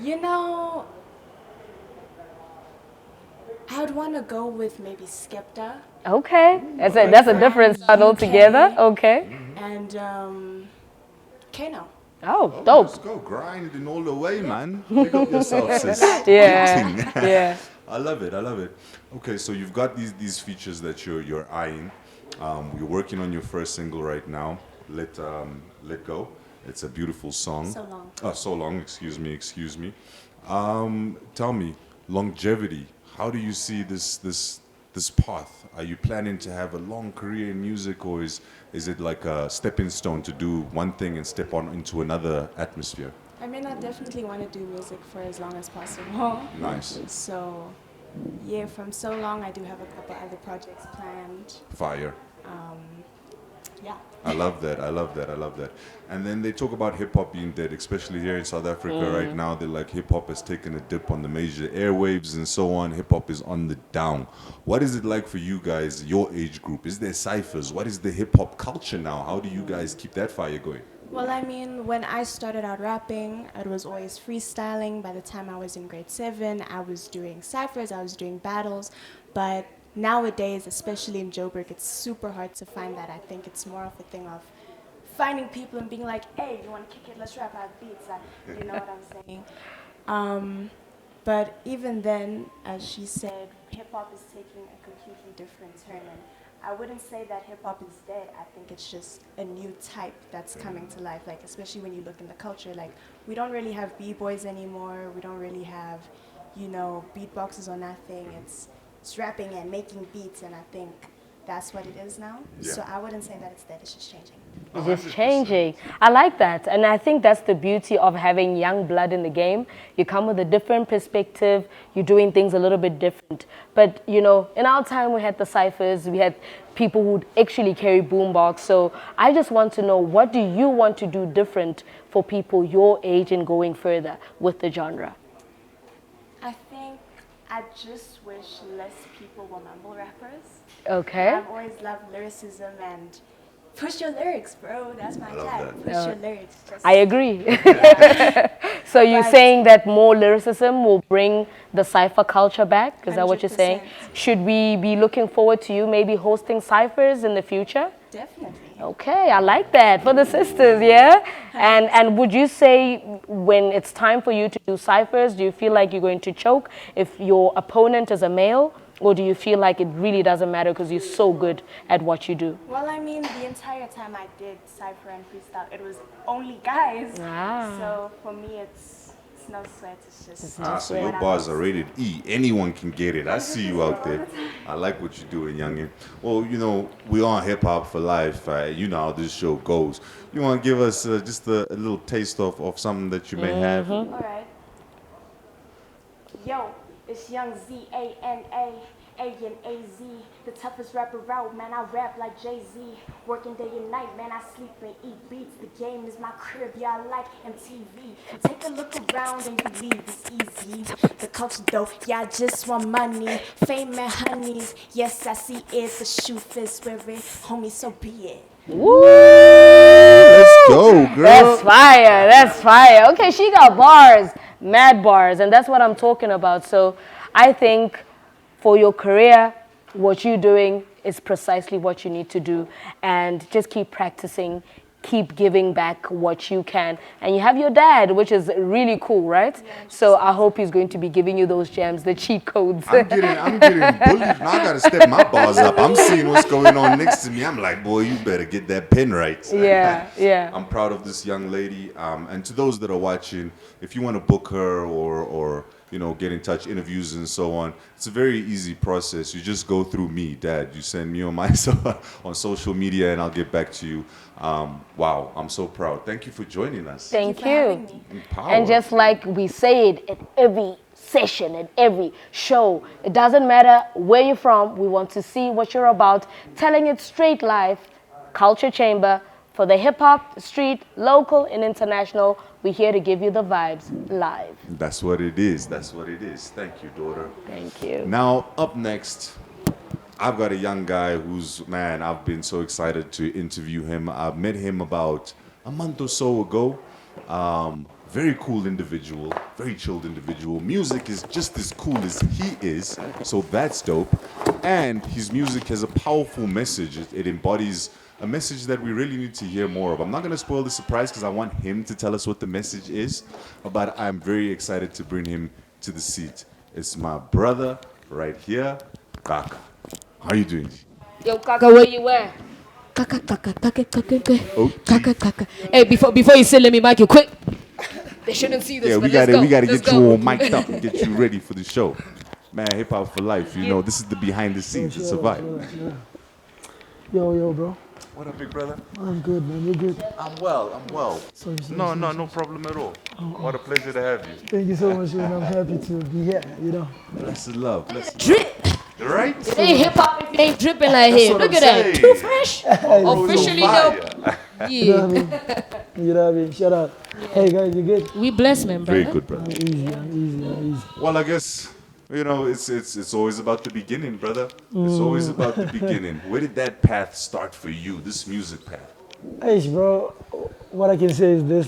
you know, I would want to go with maybe Skepta Okay. That's a different sound altogether. Okay. and Kano. Oh, Let's dope. go grinding all the way, man. Pick up yourself, sis. Yeah. Yeah. I love it. I love it. Okay, so you've got these features that you're eyeing. You're working on your first single right now. Let Go. It's a beautiful song. So long. Oh, so long. Excuse me. Tell me, longevity. How do you see this path? Are you planning to have a long career in music, or is it like a stepping stone to do one thing and step on into another atmosphere? I mean, I definitely want to do music for as long as possible. Nice. So, yeah, from so long, I do have a couple other projects planned. Fire. Yeah. I love that. And then they talk about hip hop being dead, especially here in South Africa right now. They're like, hip hop has taken a dip on the major airwaves and so on. Hip hop is on the down. What is it like for you guys, your age group? Is there ciphers? What is the hip hop culture now? How do you guys keep that fire going? Well, I mean, when I started out rapping, it was always freestyling. By the time I was in grade 7, I was doing ciphers, I was doing battles. But nowadays, especially in Joburg, it's super hard to find that. I think it's more of a thing of finding people and being like, hey, you want to kick it? Let's rap out beats. You know what I'm saying? But even then, as she said, hip-hop is taking a completely different turn. And I wouldn't say that hip-hop is dead. I think it's just a new type that's coming to life. Like, especially when you look in the culture, like, we don't really have b-boys anymore. We don't really have, you know, beatboxes or nothing. It's rapping and making beats, and I think that's what it is now. Yeah. So I wouldn't say that it's dead, it's just changing. It's just changing. I like that. And I think that's the beauty of having young blood in the game. You come with a different perspective. You're doing things a little bit different. But, you know, in our time, we had the ciphers. We had people who'd actually carry boombox. So I just want to know, what do you want to do different for people your age and going further with the genre? I think I just wish less people were mumble rappers. Okay. I've always loved lyricism and push your lyrics, bro. That's my type. Push your lyrics. Just I agree. So you're But- saying that more lyricism will bring the cypher culture back? Is that what you're saying? 100%. Should we be looking forward to you maybe hosting ciphers in the future? Definitely. Okay, I like that for the sisters, yeah? And would you say when it's time for you to do ciphers, do you feel like you're going to choke if your opponent is a male? Or do you feel like it really doesn't matter because you're so good at what you do? Well, I mean, the entire time I did cypher and freestyle, it was only guys. Ah. So for me, it's no sweat. It's just. So your bars are rated E. Anyone can get it. I see you out there. I like what you're doing, youngin. Well, you know, we on Hip Hop for Life. You know how this show goes. You want to give us just a little taste of something that you may have? All right. Yo, it's Young Z-A-N-A. A-N-A-Z, the toughest rapper out, man, I rap like Jay-Z. Working day and night, man, I sleep and eat beats. The game is my crib, yeah, I like MTV. Take a look around and you leave, it's easy. The culture though, yeah, I just want money. Fame and honeys, yes, I see it. The shoe fits where it, homie, so be it. Woo! Let's go, girl. That's fire, that's fire. Okay, she got bars, mad bars, and that's what I'm talking about. So I think for your career, what you're doing is precisely what you need to do, and just keep practicing, keep giving back what you can. And you have your dad, which is really cool, right? So I hope he's going to be giving you those gems, the cheat codes. I'm getting bullied. Now I gotta step my bars up. I'm seeing what's going on next to me. I'm like, boy, you better get that pen right. Yeah. I'm proud of this young lady. And to those that are watching, if you want to book her or get in touch, interviews and so on, it's a very easy process. You just go through me, Dad. You send me on my on social media, and I'll get back to you. Wow, I'm so proud. Thank you for joining us. Thank you. Empowered. And just like we say it at every session, at every show, it doesn't matter where you're from. We want to see what you're about. Telling it straight live, Culture Chamber, for the hip-hop, street, local, and international. We're here to give you the vibes live. That's what it is. That's what it is. Thank you, daughter. Thank you. Now, up next, I've got a young guy who's, man, I've been so excited to interview him. I met him about a month or so ago. Very cool individual, very chilled individual. Music is just as cool as he is, so that's dope. And his music has a powerful message. It embodies a message that we really need to hear more of. I'm not going to spoil the surprise because I want him to tell us what the message is, but I'm very excited to bring him to the seat. It's my brother right here, Kaka. How are you doing? Yo, Kaka, where you at? Kaka. Oh, Kaka. Hey, before you say, let me mic you quick. They shouldn't see this. yeah, but we gotta let's get go. you all mic'd up and get you ready for the show. Man, hip hop for life. This is the behind the scenes. It's a vibe. Yo, bro. What up, big brother? I'm good, man. You good? I'm well. Sorry. No problem at all. What a pleasure to have you. Thank you so much, man. I'm happy to be here, Blessed love. Drip. Right? It ain't hip hop if it ain't dripping like That's him. what Look I'm at that. saying. Too fresh. Oh, it's Officially on fire. dope. You know what I Yeah. mean? You know what I mean? Shout out. Hey, guys, you good? We bless, man, brother. Very good, brother. I'm easy. Well, I guess it's always about the beginning, brother. It's always about the beginning. Where did that path start for you? This music path? Hey, bro, what I can say is this.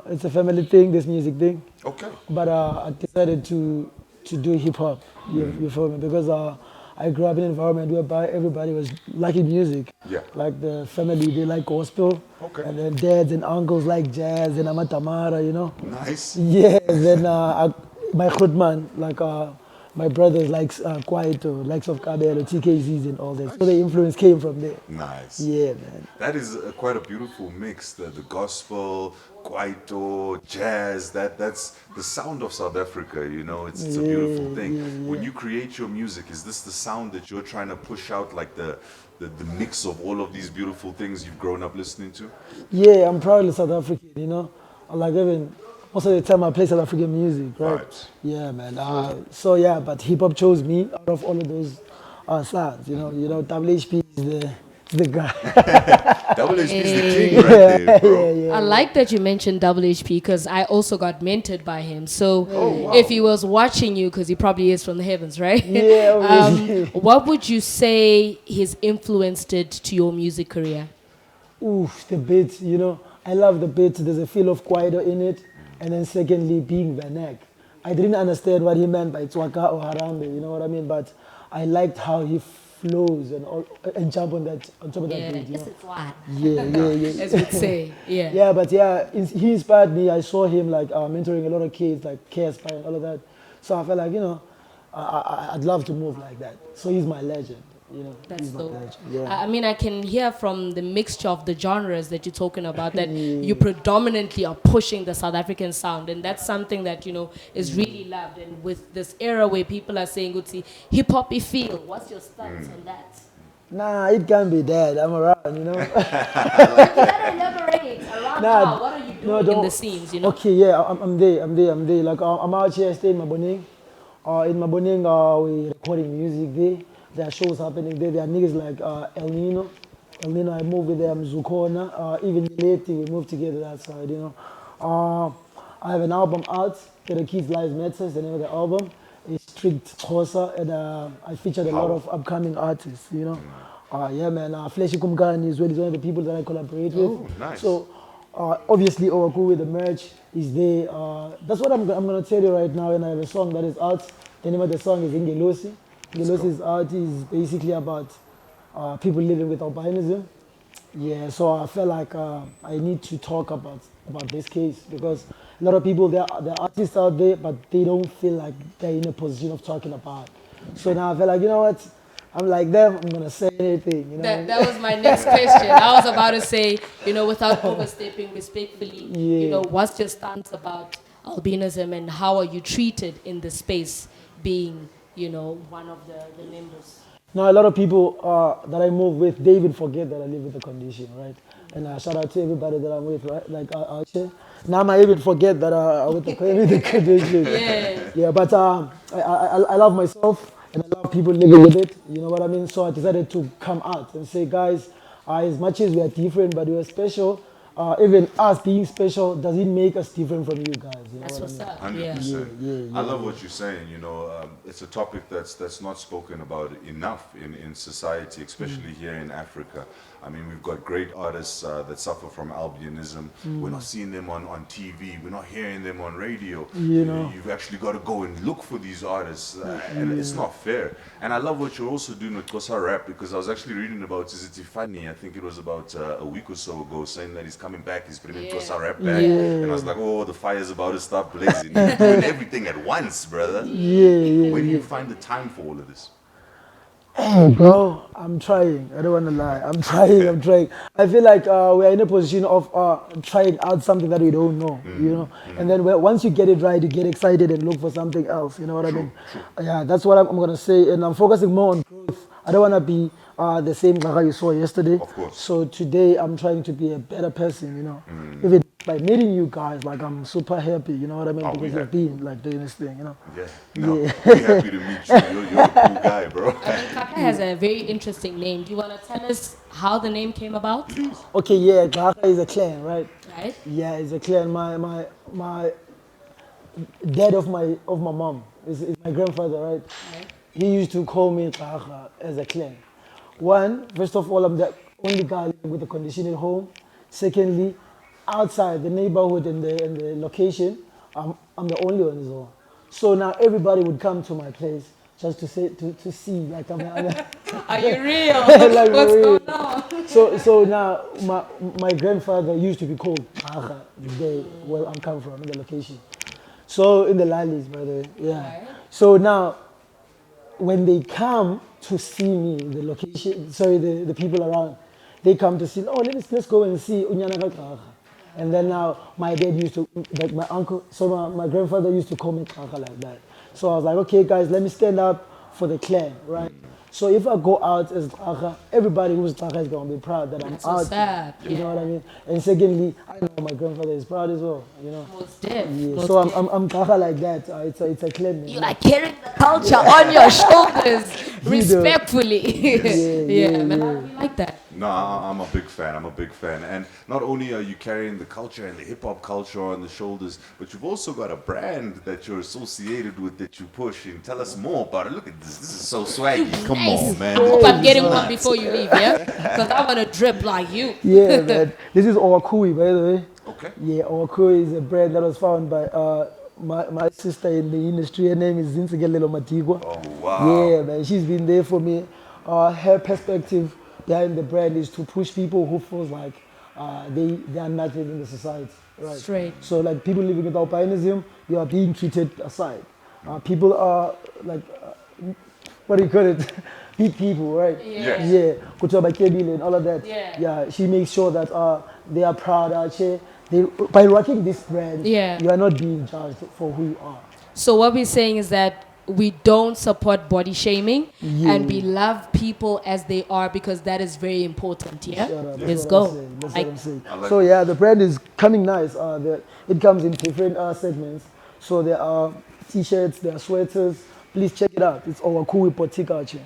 It's a family thing, this music thing. Okay. But I decided to do hip-hop, you feel me? Because I grew up in an environment whereby everybody was liking music. Yeah. Like the family, they like gospel. Okay. And then dads and uncles like jazz and amatamara, Nice. Yeah, then my man, like my brothers likes Kwaito, likes of Kabelo, TKZs and all that. So the influence came from there. Nice. Yeah, man. That is quite a beautiful mix. The gospel, kwaito, jazz. That's the sound of South Africa. It's a beautiful thing. Yeah. When you create your music, is this the sound that you're trying to push out, like the mix of all of these beautiful things you've grown up listening to? Yeah, I'm proudly South African. Like even most of the time I play South African music, right? Right. Yeah, man. But hip hop chose me out of all of those sounds. WHP is the guy. Double HP is the king right there, bro. Yeah. I like that you mentioned Double HP because I also got mentored by him. So if he was watching you, because he probably is from the heavens, right? Yeah, obviously. What would you say his influence did to your music career? Oof, the beats, I love the beats. There's a feel of Kwaito in it. And then secondly, being Vanek. I didn't understand what he meant by Tswaka or Harambe, you know what I mean? But I liked how he flows and jump on top of that beat. This is why. Yeah. As we'd say, yeah. Yeah, but he inspired me. I saw him like mentoring a lot of kids, like Casper and all of that. So I felt like, I'd love to move like that. So he's my legend. That's he's my dope. legend. Yeah. I mean, I can hear from the mixture of the genres that you're talking about that you predominantly are pushing the South African sound, and that's something that is really loved. And with this era where people are saying, "Gutsi, hip-hop4life," what's your stance on that? Nah, it can't be that. I'm around, Elaborate around how. What are you doing in the scenes? Okay, yeah, I'm there. Like I'm out here staying in Maboning. In Maboning, we recording music there. There are shows happening there. There are niggas like El Nino, I moved with them, Zukona, even lately we moved together that side, I have an album out, The Kids Lives Matters, the name of the album. It's Strict Khosa, and I featured a lot of upcoming artists, Yeah, man, Fleshy Kumkani is one of the people that I collaborate with. Oh, nice. So, obviously, Owaku with the merch is there. That's what I'm going to tell you right now, and I have a song that is out. The name of the song is Ingelosi. Ingelosi's art is basically about people living with albinism. Yeah, so I felt like I need to talk about this case because a lot of people, there are artists out there, but they don't feel like they're in a position of talking about it. So now I feel like, you know what, I'm like them, I'm going to say anything, you know. That was my next question. I was about to say, you know, without overstepping respectfully, you know, what's your stance about albinism and how are you treated in the space being, you know, one of the members? Now, a lot of people that I move with, they even forget that I live with a condition, right? And shout out to everybody that I'm with, right? Like Archie. Now I even forget that I'm with the condition. Yeah, but I love myself and I love people living with it. You know what I mean? So I decided to come out and say, guys, as much as we are different, but we are special. Even us being special doesn't make us different from you guys. You know That's what what's I up. mean? Yeah. 100%. I love what you're saying. You know, it's a topic that's not spoken about enough in society, especially here in Africa. I mean, we've got great artists that suffer from albinism. We're not seeing them on TV. We're not hearing them on radio. You know. You've actually got to go and look for these artists, and it's not fair. And I love what you're also doing with Kosa Rap, because I was actually reading about Tiffany, I think it was about a week or so ago, saying that he's coming back, he's bringing Kosa Rap back. And I was like, oh, the fire's about to start blazing. You're doing everything at once, brother. Where do you find the time for all of this? Bro, I'm trying. I don't want to lie. I'm trying. I feel like we're in a position of trying out something that we don't know, you know. And then once you get it right, you get excited and look for something else. You know what I mean? Yeah, that's what I'm going to say. And I'm focusing more on growth. I don't want to be the same guy you saw yesterday. Of course. So today I'm trying to be a better person, you know. Even by meeting you guys, like I'm super happy, you know what I mean? Because you've been like doing this thing, you know. Yeah. No, we're happy to meet you. You're a cool guy, bro. I mean, Kaka has a very interesting name. Do you want to tell us how the name came about? Okay, yeah, Dada is a clan, right? Right? Yeah, it's a clan. My dad of my mom is my grandfather, right? He used to call me Dada as a clan. One, first of all, I'm the only guy living with a condition at home. Secondly, outside the neighborhood and the location, I'm the only one as well. So now everybody would come to my place just to see like I'm Are you real? like What's real. going on? So now my grandfather used to be called Dada, where I'm coming from, in the location. So in the Lalis, by the way, yeah. Right. So now when they come to see me, the location, sorry, the people around, they come to see, oh, let's go and see Unyana Kaka. And then now my dad used to, like my uncle, so my grandfather used to call me Kaka like that. So I was like, okay, guys, let me stand up for the clan, right? So if I go out as Kaka, everybody who's Kaka is going to be proud that I'm So out. sad. You know what I mean? And secondly, I know my grandfather is proud as well, you know? Most deaf. Yeah. Most So deaf. I'm Kaka like that. It's a clan name. You like carrying the culture on your shoulders respectfully. Man, I really like that. No, I'm a big fan. I'm a big fan. And not only are you carrying the culture and the hip hop culture on the shoulders, but you've also got a brand that you're associated with that you push. And tell us more about it. Look at this. This is so swaggy. Come on, man. I hope I'm getting one before you leave, yeah? Because I want to drip like you. Yeah, man. This is Owakui, by the way. Okay. Yeah, Owakui is a brand that was found by my sister in the industry. Her name is Zinsigelelo Matigwa. Oh, wow. Yeah, man. She's been there for me. Her perspective behind the brand is to push people who feels like they are nothing in the society. Right. Straight. So like people living with albinism, you are being treated aside. People are like, what do you call it? Big people, right? Yeah. Yeah. Kutoba Kebile and all of that. Yeah. Yeah. She makes sure that they are proud. By rocking this brand, Yeah. you are not being judged for who you are. So what we're saying is that we don't support body shaming and we love people as they are because that is very important, yeah? Shut up. Let's That's go. what I'm saying. That's what I'm saying. I like So yeah, the brand is coming nice. It comes in different segments. So there are t-shirts, there are sweaters. Please check it out. It's Owakui Potikache.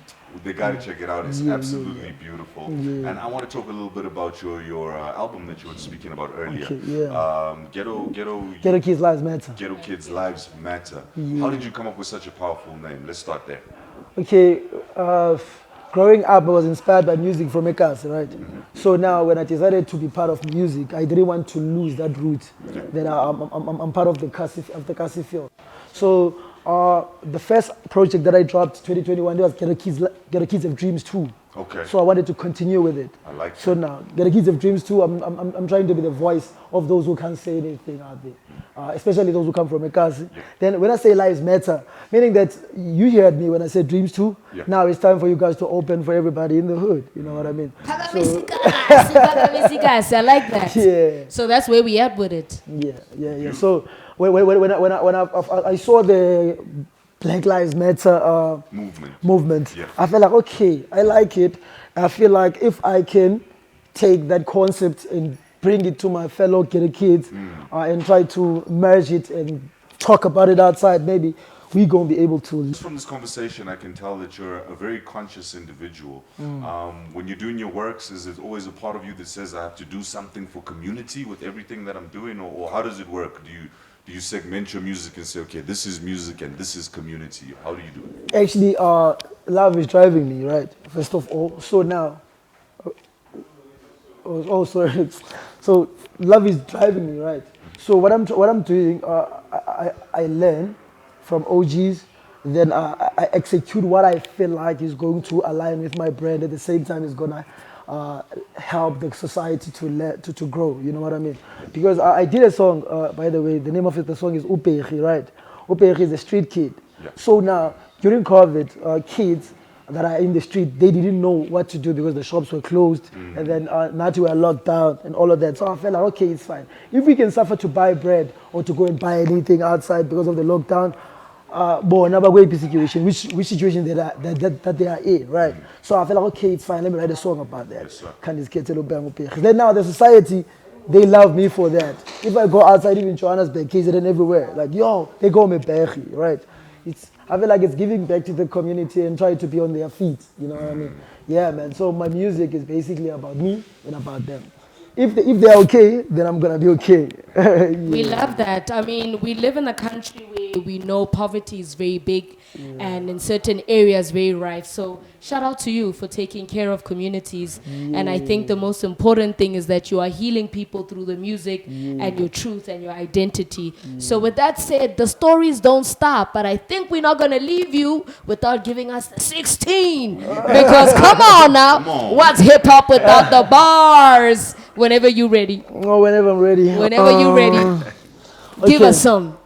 They got to check it out. It's absolutely beautiful. Yeah. And I want to talk a little bit about your album that you were speaking about earlier. Okay, yeah. Ghetto Kids Lives Matter. Ghetto Kids Lives Matter. How did you come up with such a powerful name? Let's start there. Okay, growing up, I was inspired by music from Ekasi, right? So now, when I decided to be part of music, I didn't want to lose that root. That I'm part of the Kasi field. So the first project that I dropped 2021 was Ghetto Kids Have Dreams too. Okay. So I wanted to continue with it. I like So now, the Kids of Dreams too, I'm trying to be the voice of those who can't say anything out there, especially those who come from Ekasi. Yeah. Then when I say lives matter, meaning that you heard me when I said Dreams too, Yeah. now it's time for you guys to open for everybody in the hood, you know what I mean? I like that. Yeah. So that's where we at with it. Yeah. So when I saw the Black Lives Matter movement, Yeah. I felt like, okay, I like it. I feel like if I can take that concept and bring it to my fellow kids and try to merge it and talk about it outside, maybe we're going to be able to. Just from this conversation, I can tell that you're a very conscious individual. When you're doing your works, is it always a part of you that says, I have to do something for community with everything that I'm doing? Or how does it work? Do you segment your music and say, okay, this is music and this is community? How do you do it? Actually, love is driving me, right? First of all. So now, sorry. So love is driving me, right? So what I'm doing, I learn from OGs, then I execute what I feel like is going to align with my brand. At the same time, it's gonna help the society to grow. You know what I mean? Because I did a song, by the way, the name of the song is Upehi, right? Upehi is a street kid. Yeah. So now, during COVID, kids that are in the street, they didn't know what to do because the shops were closed and then now we were locked down and all of that. So I felt like, okay, it's fine. If we can suffer to buy bread or to go and buy anything outside because of the lockdown, another way situation, which situation that they are in, right? So I felt like, okay, it's fine. Let me write a song about that. Yes, Then now the society, they love me for that. If I go outside, even Johannesburg, KZN everywhere, like, yo, they call me Bechi, right? I feel like it's giving back to the community and try to be on their feet, you know what I mean? Yeah, man. So my music is basically about me and about them. If they're okay, then I'm gonna be okay. Yeah. We love that. I mean, we live in a country where we know poverty is very big and in certain areas very rife. So shout out to you for taking care of communities. And I think the most important thing is that you are healing people through the music and your truth and your identity. So with that said, the stories don't stop, but I think we're not gonna leave you without giving us the 16. Because come on now, what's hip hop without the bars? Whenever you're ready. Oh, whenever I'm ready. Whenever you're ready. Give us some.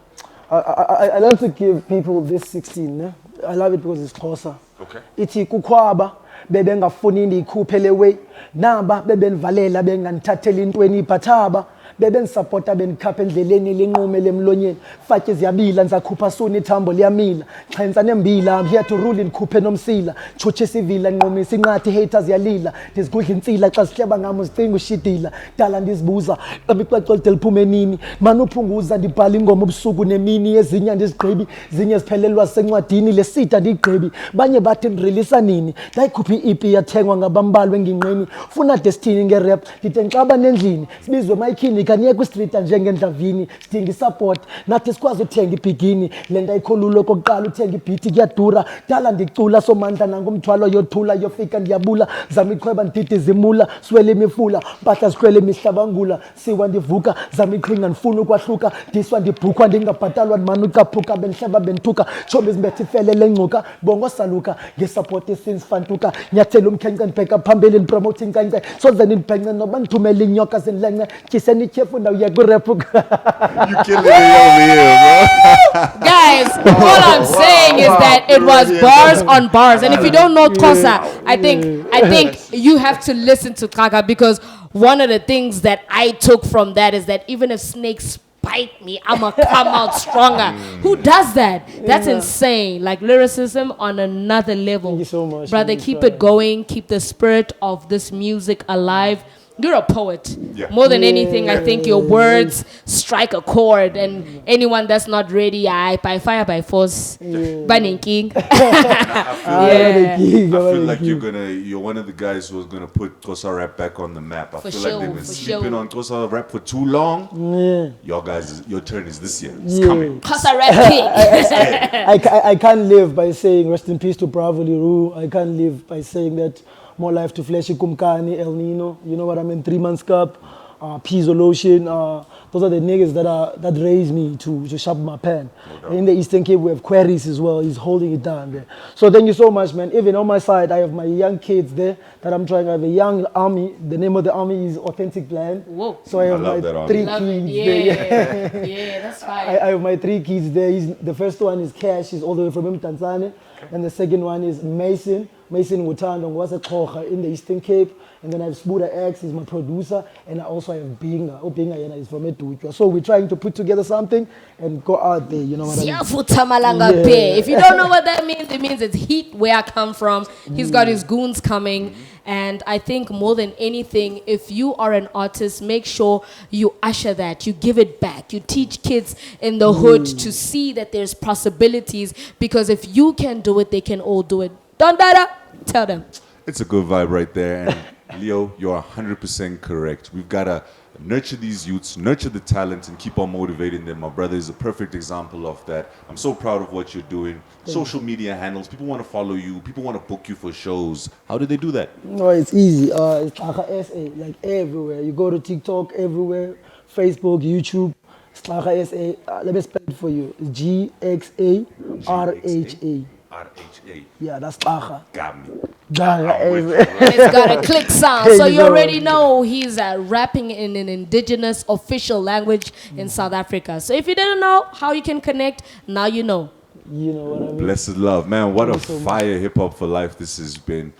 I love to give people this 16. Ne? I love it because it's closer. Okay. Ithi kukhwaba bebengafuni ndikhuphele way namba bebenvalela benganthathela intweni iphathaba bebengisupporta bengikhapha endleleni linqume lemlonyeni fathe ziyabila ngizakhupha sona ithambo liyamila xhensa nembila I'm here to rule ndikhuphe nomsila chuche sivila nqomisa inqathi haters yalila ndizigudla insila xa sihleba ngamo zicinga ushidila dala ndizibuza abicwecwe deliphume nini manuphunguza ndibhala ingoma obusuku nemini ezinye ndizigqibi zinye ziphelelwa sencwadini lesita ndigqibi banye bathi ndireleasa nini ndayikhupha iEP yathengwa ngabambalwa engingqeni funa destiny ngerap ndithi ngixaba nendlini sibizwe mayikhini kanye kwi-street njengendlavini sidinga isupport nathi sikwazi ukuthenga ibhigini le nto ayikholulo kokuqala uthenga ibhithi kuyadura dala ndicula somandla nangomthwalo yothula yofika ndiyabula zama iqhweba ndidi zimula swele imifula mpahla zikhwele imihlabangula siwa ndivuka zama iqhinga ndifuna ukwahluka ndiswa ndibhukhwa ndingabhatalwa ndimane ucaphuka bendihleba bendithuka tshomi zimbethe ifele lengcuka bongo saluka ngesupport esins fantuka nyathela umkhenkce ndibheka phambili ndipromote inkcenkce soze ndibhence noba ndithumele inyoka zindlenxe tyiseni ityhefu ndawuya kwirep. You killing it over here, bro. Guys, all I'm saying is that it was bars on bars. And if you don't know Xhosa, I think you have to listen to Kaka, because one of the things that I took from that is that even if snakes bite me, I'ma come out stronger. Who does that? That's insane. Like lyricism on another level. Thank you so much. Brother, keep it going. Keep the spirit of this music alive. You're a poet. Yeah. More than anything, I think your words strike a chord, and anyone that's not ready, I by fire by force. Banning King. I feel like you're one of the guys who's gonna put Xhosa rap back on the map. I feel like they've been sleeping on Xhosa rap for too long. Your turn is this year. It's coming. Xhosa rap king. I can't live by saying rest in peace to Bravo Liru. I can't live by saying that more life to Flashy Kumkani, El Nino. You know what I mean? 3 months cup. Pizzo Lotion. Those are the niggas that raised me to sharpen my pen. In the Eastern Cape, we have Queries as well. He's holding it down there. So thank you so much, man. Even on my side, I have my young kids there that I'm trying. I have a young army. The name of the army is Authentic Blend. Whoa. So I have love my that three army. kids Yeah, there. yeah, that's fine. I have my 3 kids there. The first one is Cash. He's all the way from Tanzania. And the second one is Mason. Mason Wutando was a Kocha in the Eastern Cape. And then I have Spuda X, he's my producer. And I also have Binga. Oh, Binga is from Etuchwa. So we're trying to put together something and go out there, you know what I mean? Siyafuta Bay. If you don't know what that means, it means it's heat where I come from. He's got his goons coming. And I think more than anything, if you are an artist, make sure you usher that, you give it back. You teach kids in the hood to see that there's possibilities, because if you can do it, they can all do it. Don Dada, tell them. It's a good vibe right there. And Leo, you're 100% correct. We've got to nurture these youths, nurture the talent, and keep on motivating them. My brother is a perfect example of that. I'm so proud of what you're doing. Social media handles, people want to follow you, people want to book you for shows. How do they do that? No, it's easy. It's Tlaga SA, like everywhere. You go to TikTok, everywhere, Facebook, YouTube. It's Tlaga SA. Let me spell it for you. It's GXARHA. RHA. Yeah, that's Tlaga. Got me. Tlaga I'm with SA. you, right? It's got a click sound. Thank So you you so already much. know he's rapping in an indigenous official language in South Africa. So if you didn't know how you can connect, now you know. You know what I mean? Blessed love, man. What a Thank you so much. fire hip hop for life this has been.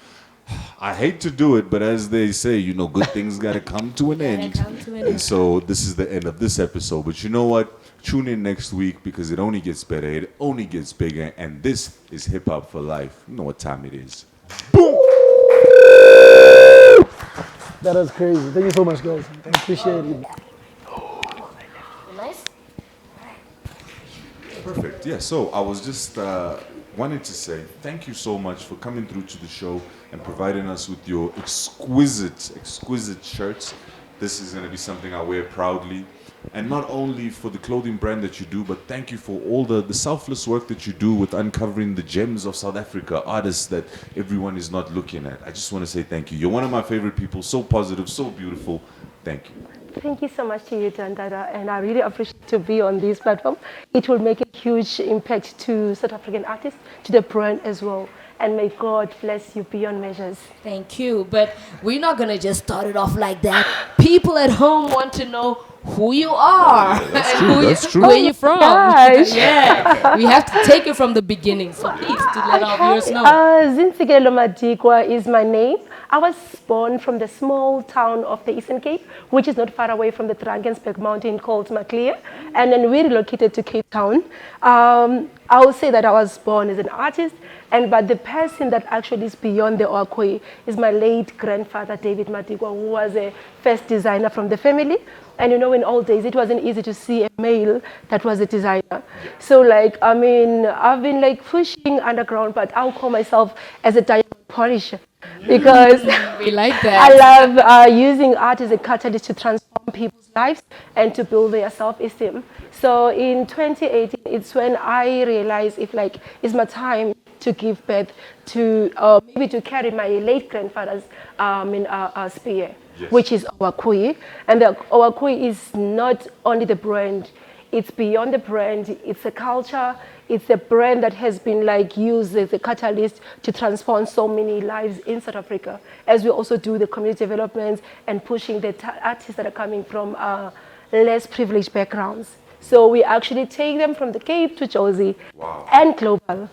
I hate to do it, but as they say, you know, good things got to come to an end. come to an And end. so this is the end of this episode. But you know what? Tune in next week because it only gets better. It only gets bigger. And this is Hip Hop for Life. You know what time it is. That was crazy. Thank you so much, guys. I appreciate it. Nice. Perfect. Yeah, so I was just wanting to say thank you so much for coming through to the show and providing us with your exquisite shirts. This is going to be something I wear proudly. And not only for the clothing brand that you do, but thank you for all the selfless work that you do with uncovering the gems of South Africa, artists that everyone is not looking at. I just want to say thank you. You're one of my favorite people, so positive, so beautiful. Thank you. Thank you so much to you, Dada, and I really appreciate to be on this platform. It will make a huge impact to South African artists, to the brand as well. And may God bless you beyond measures. Thank you. But we're not going to just start it off like that. People at home want to know who you are. That's and true, that's true. Where you from. gosh. Yeah. We have to take it from the beginning. So please, to let our viewers know. Zinsikelo Madikwa is my name. I was born from the small town of the Eastern Cape, which is not far away from the Drakensberg mountain called Maclear. And then we relocated to Cape Town. I will say that I was born as an artist, but the person that actually is beyond the Oakoi is my late grandfather, David Madikwa, who was a first designer from the family. And you know, in old days, it wasn't easy to see a male that was a designer. So like, I mean, I've been like pushing underground, but I'll call myself as a diamond polisher because We like I that. love using art as a catalyst to transform people's lives and to build their self-esteem. So in 2018, it's when I realized it's my time to give birth to, maybe to carry my late grandfather's spear. Yes. Which is Owakui. And the Owakui is not only the brand, it's beyond the brand, it's a culture, it's a brand that has been used as a catalyst to transform so many lives in South Africa, as we also do the community development and pushing the artists that are coming from less privileged backgrounds. So we actually take them from the Cape to Jozi and global.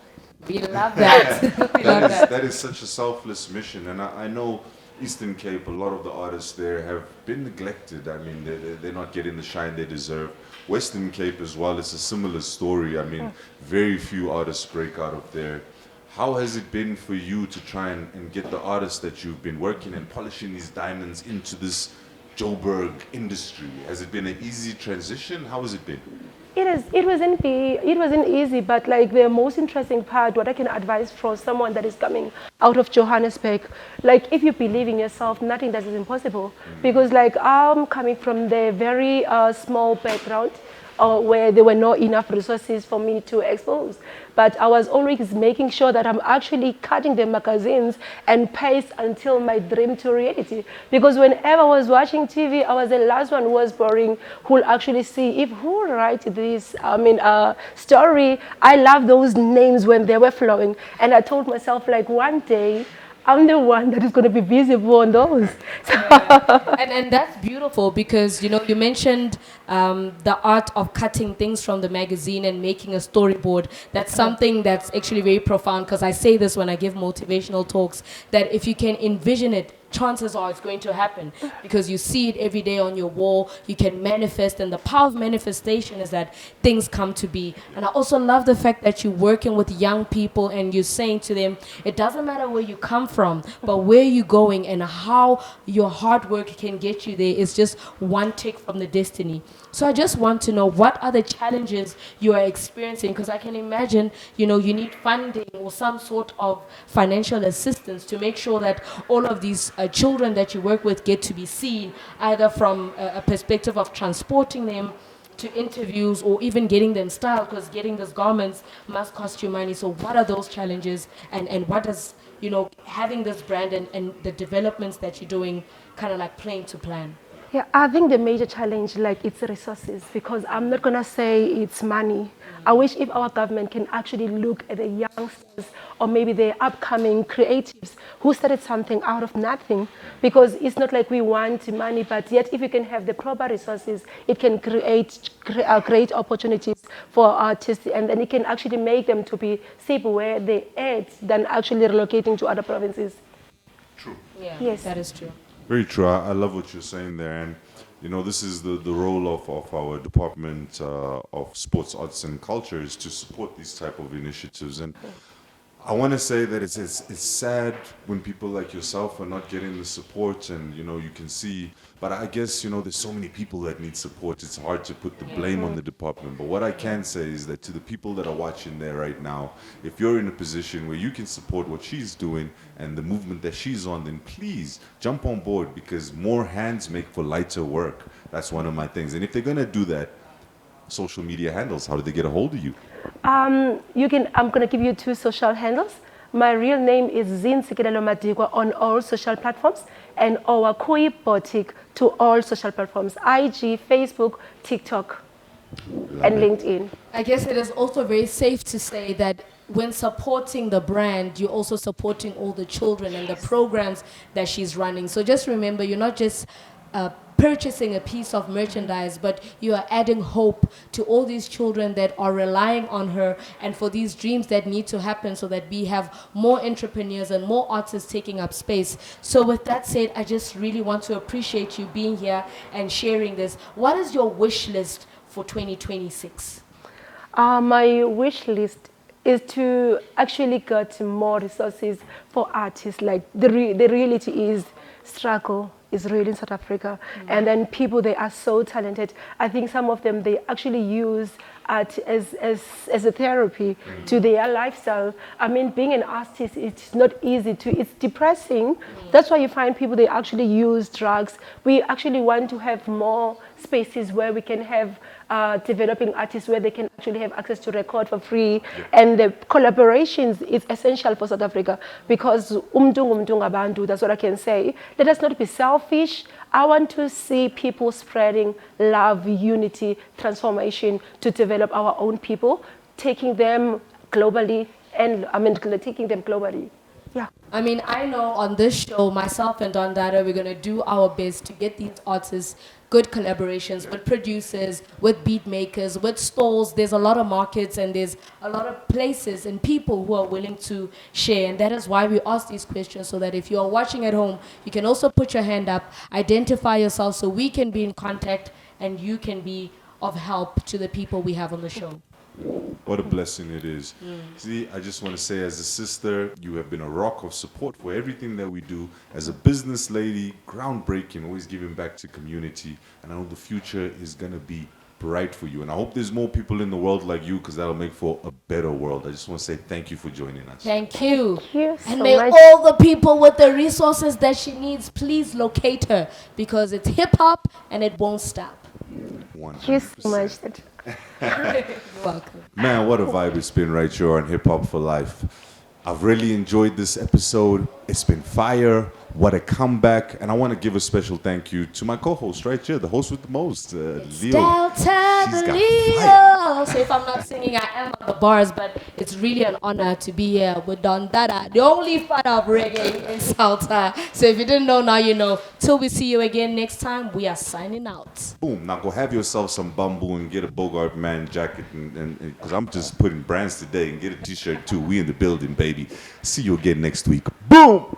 We love that. We love that. That is such a selfless mission, and I know Eastern Cape, a lot of the artists there have been neglected. I mean, they're not getting the shine they deserve. Western Cape as well, it's a similar story. I mean, very few artists break out of there. How has it been for you to try and get the artists that you've been working and polishing these diamonds into this Joburg industry? Has it been an easy transition? How has it been? It wasn't easy, but the most interesting part, what I can advise for someone that is coming out of Johannesburg, if you believe in yourself, nothing that is impossible. Because I'm coming from the very small background or where there were not enough resources for me to expose. But I was always making sure that I'm actually cutting the magazines and paste until my dream to reality. Because whenever I was watching TV, I was the last one who was boring, who will actually see if who write this, story. I love those names when they were flowing. And I told myself, like, one day, I'm the one that is going to be visible on those. And that's beautiful because, you mentioned the art of cutting things from the magazine and making a storyboard. That's something that's actually very profound because I say this when I give motivational talks, that if you can envision it, chances are it's going to happen because you see it every day on your wall. You can manifest, and the power of manifestation is that things come to be. And I also love the fact that you're working with young people and you're saying to them, it doesn't matter where you come from, but where you're going and how your hard work can get you there is just one tick from the destiny. So I just want to know, what are the challenges you are experiencing? Because I can imagine, you need funding or some sort of financial assistance to make sure that all of these children that you work with get to be seen, either from a perspective of transporting them to interviews or even getting them styled, because getting those garments must cost you money. So what are those challenges, and what does, having this brand and the developments that you're doing kind of like playing to plan? Yeah, I think the major challenge, it's resources, because I'm not going to say it's money. I wish if our government can actually look at the youngsters or maybe the upcoming creatives who started something out of nothing, because it's not like we want money, but yet if you can have the proper resources, it can create great opportunities for artists, and then it can actually make them to be safe where they at than actually relocating to other provinces. True. Yeah, yes, that is true. Very true. I love what you're saying there. And, this is the role of our Department of Sports, Arts and Culture, is to support these type of initiatives. And I want to say that it's sad when people like yourself are not getting the support, and, you can see, but I guess, there's so many people that need support. It's hard to put the blame on the department. But what I can say is that to the people that are watching there right now, if you're in a position where you can support what she's doing and the movement that she's on, then please jump on board, because more hands make for lighter work. That's one of my things. And if they're going to do that, social media handles, how do they get a hold of you? I'm going to give you 2 social handles. My real name is Zin Sikelelo Madigwa on all social platforms, and our Kui Boutique to all social platforms, IG, Facebook, TikTok, and LinkedIn. I guess it is also very safe to say that when supporting the brand, you're also supporting all the children and the programs that she's running. So just remember, you're not just purchasing a piece of merchandise, but you are adding hope to all these children that are relying on her, and for these dreams that need to happen so that we have more entrepreneurs and more artists taking up space. So with that said, I just really want to appreciate you being here and sharing this. What is your wish list for 2026? My wish list is to actually get more resources for artists. Like the reality is, struggle is real in South Africa, and then people, they are so talented. I think some of them, they actually use art as a therapy to their lifestyle. I mean, being an artist, it's not easy it's depressing. That's why you find people, they actually use drugs. We actually want to have more spaces where we can have developing artists, where they can actually have access to record for free. And the collaborations is essential for South Africa, because that's what I can say. Let us not be selfish. I want to see people spreading love, unity, transformation to develop our own people, taking them globally, taking them globally. Yeah. I mean, I know on this show, myself and Don Dada, we're going to do our best to get these artists good collaborations with producers, with beat makers, with stalls. There's a lot of markets and there's a lot of places and people who are willing to share. And that is why we ask these questions, so that if you are watching at home, you can also put your hand up, identify yourself, so we can be in contact and you can be of help to the people we have on the show. What a blessing it is. See, I just want to say, as a sister, you have been a rock of support for everything that we do. As a business lady, groundbreaking, always giving back to community. And I know the future is going to be bright for you. And I hope there's more people in the world like you, because that'll make for a better world. I just want to say thank you for joining us. Thank you. Thank you and so may much. all the people with the resources that she needs, please locate her, because it's hip hop and it won't stop. Thank you so much. Welcome. Man, what a vibe it's been right here on Hip Hop for Life. I've really enjoyed this episode. It's been fire. What a comeback. And I want to give a special thank you to my co-host right here, the host with the most, Leo. Delta She's the got Leo. So if I'm not singing, I am on the bars, but it's really an honor to be here with Don Dada, the only fan of reggae in Salta. So if you didn't know, now you know. Till we see you again next time, we are signing out. Boom. Now go have yourself some bamboo and get a Bogart Man jacket. Because I'm just putting brands today and get a t-shirt too. We in the building, baby. See you again next week. Boom.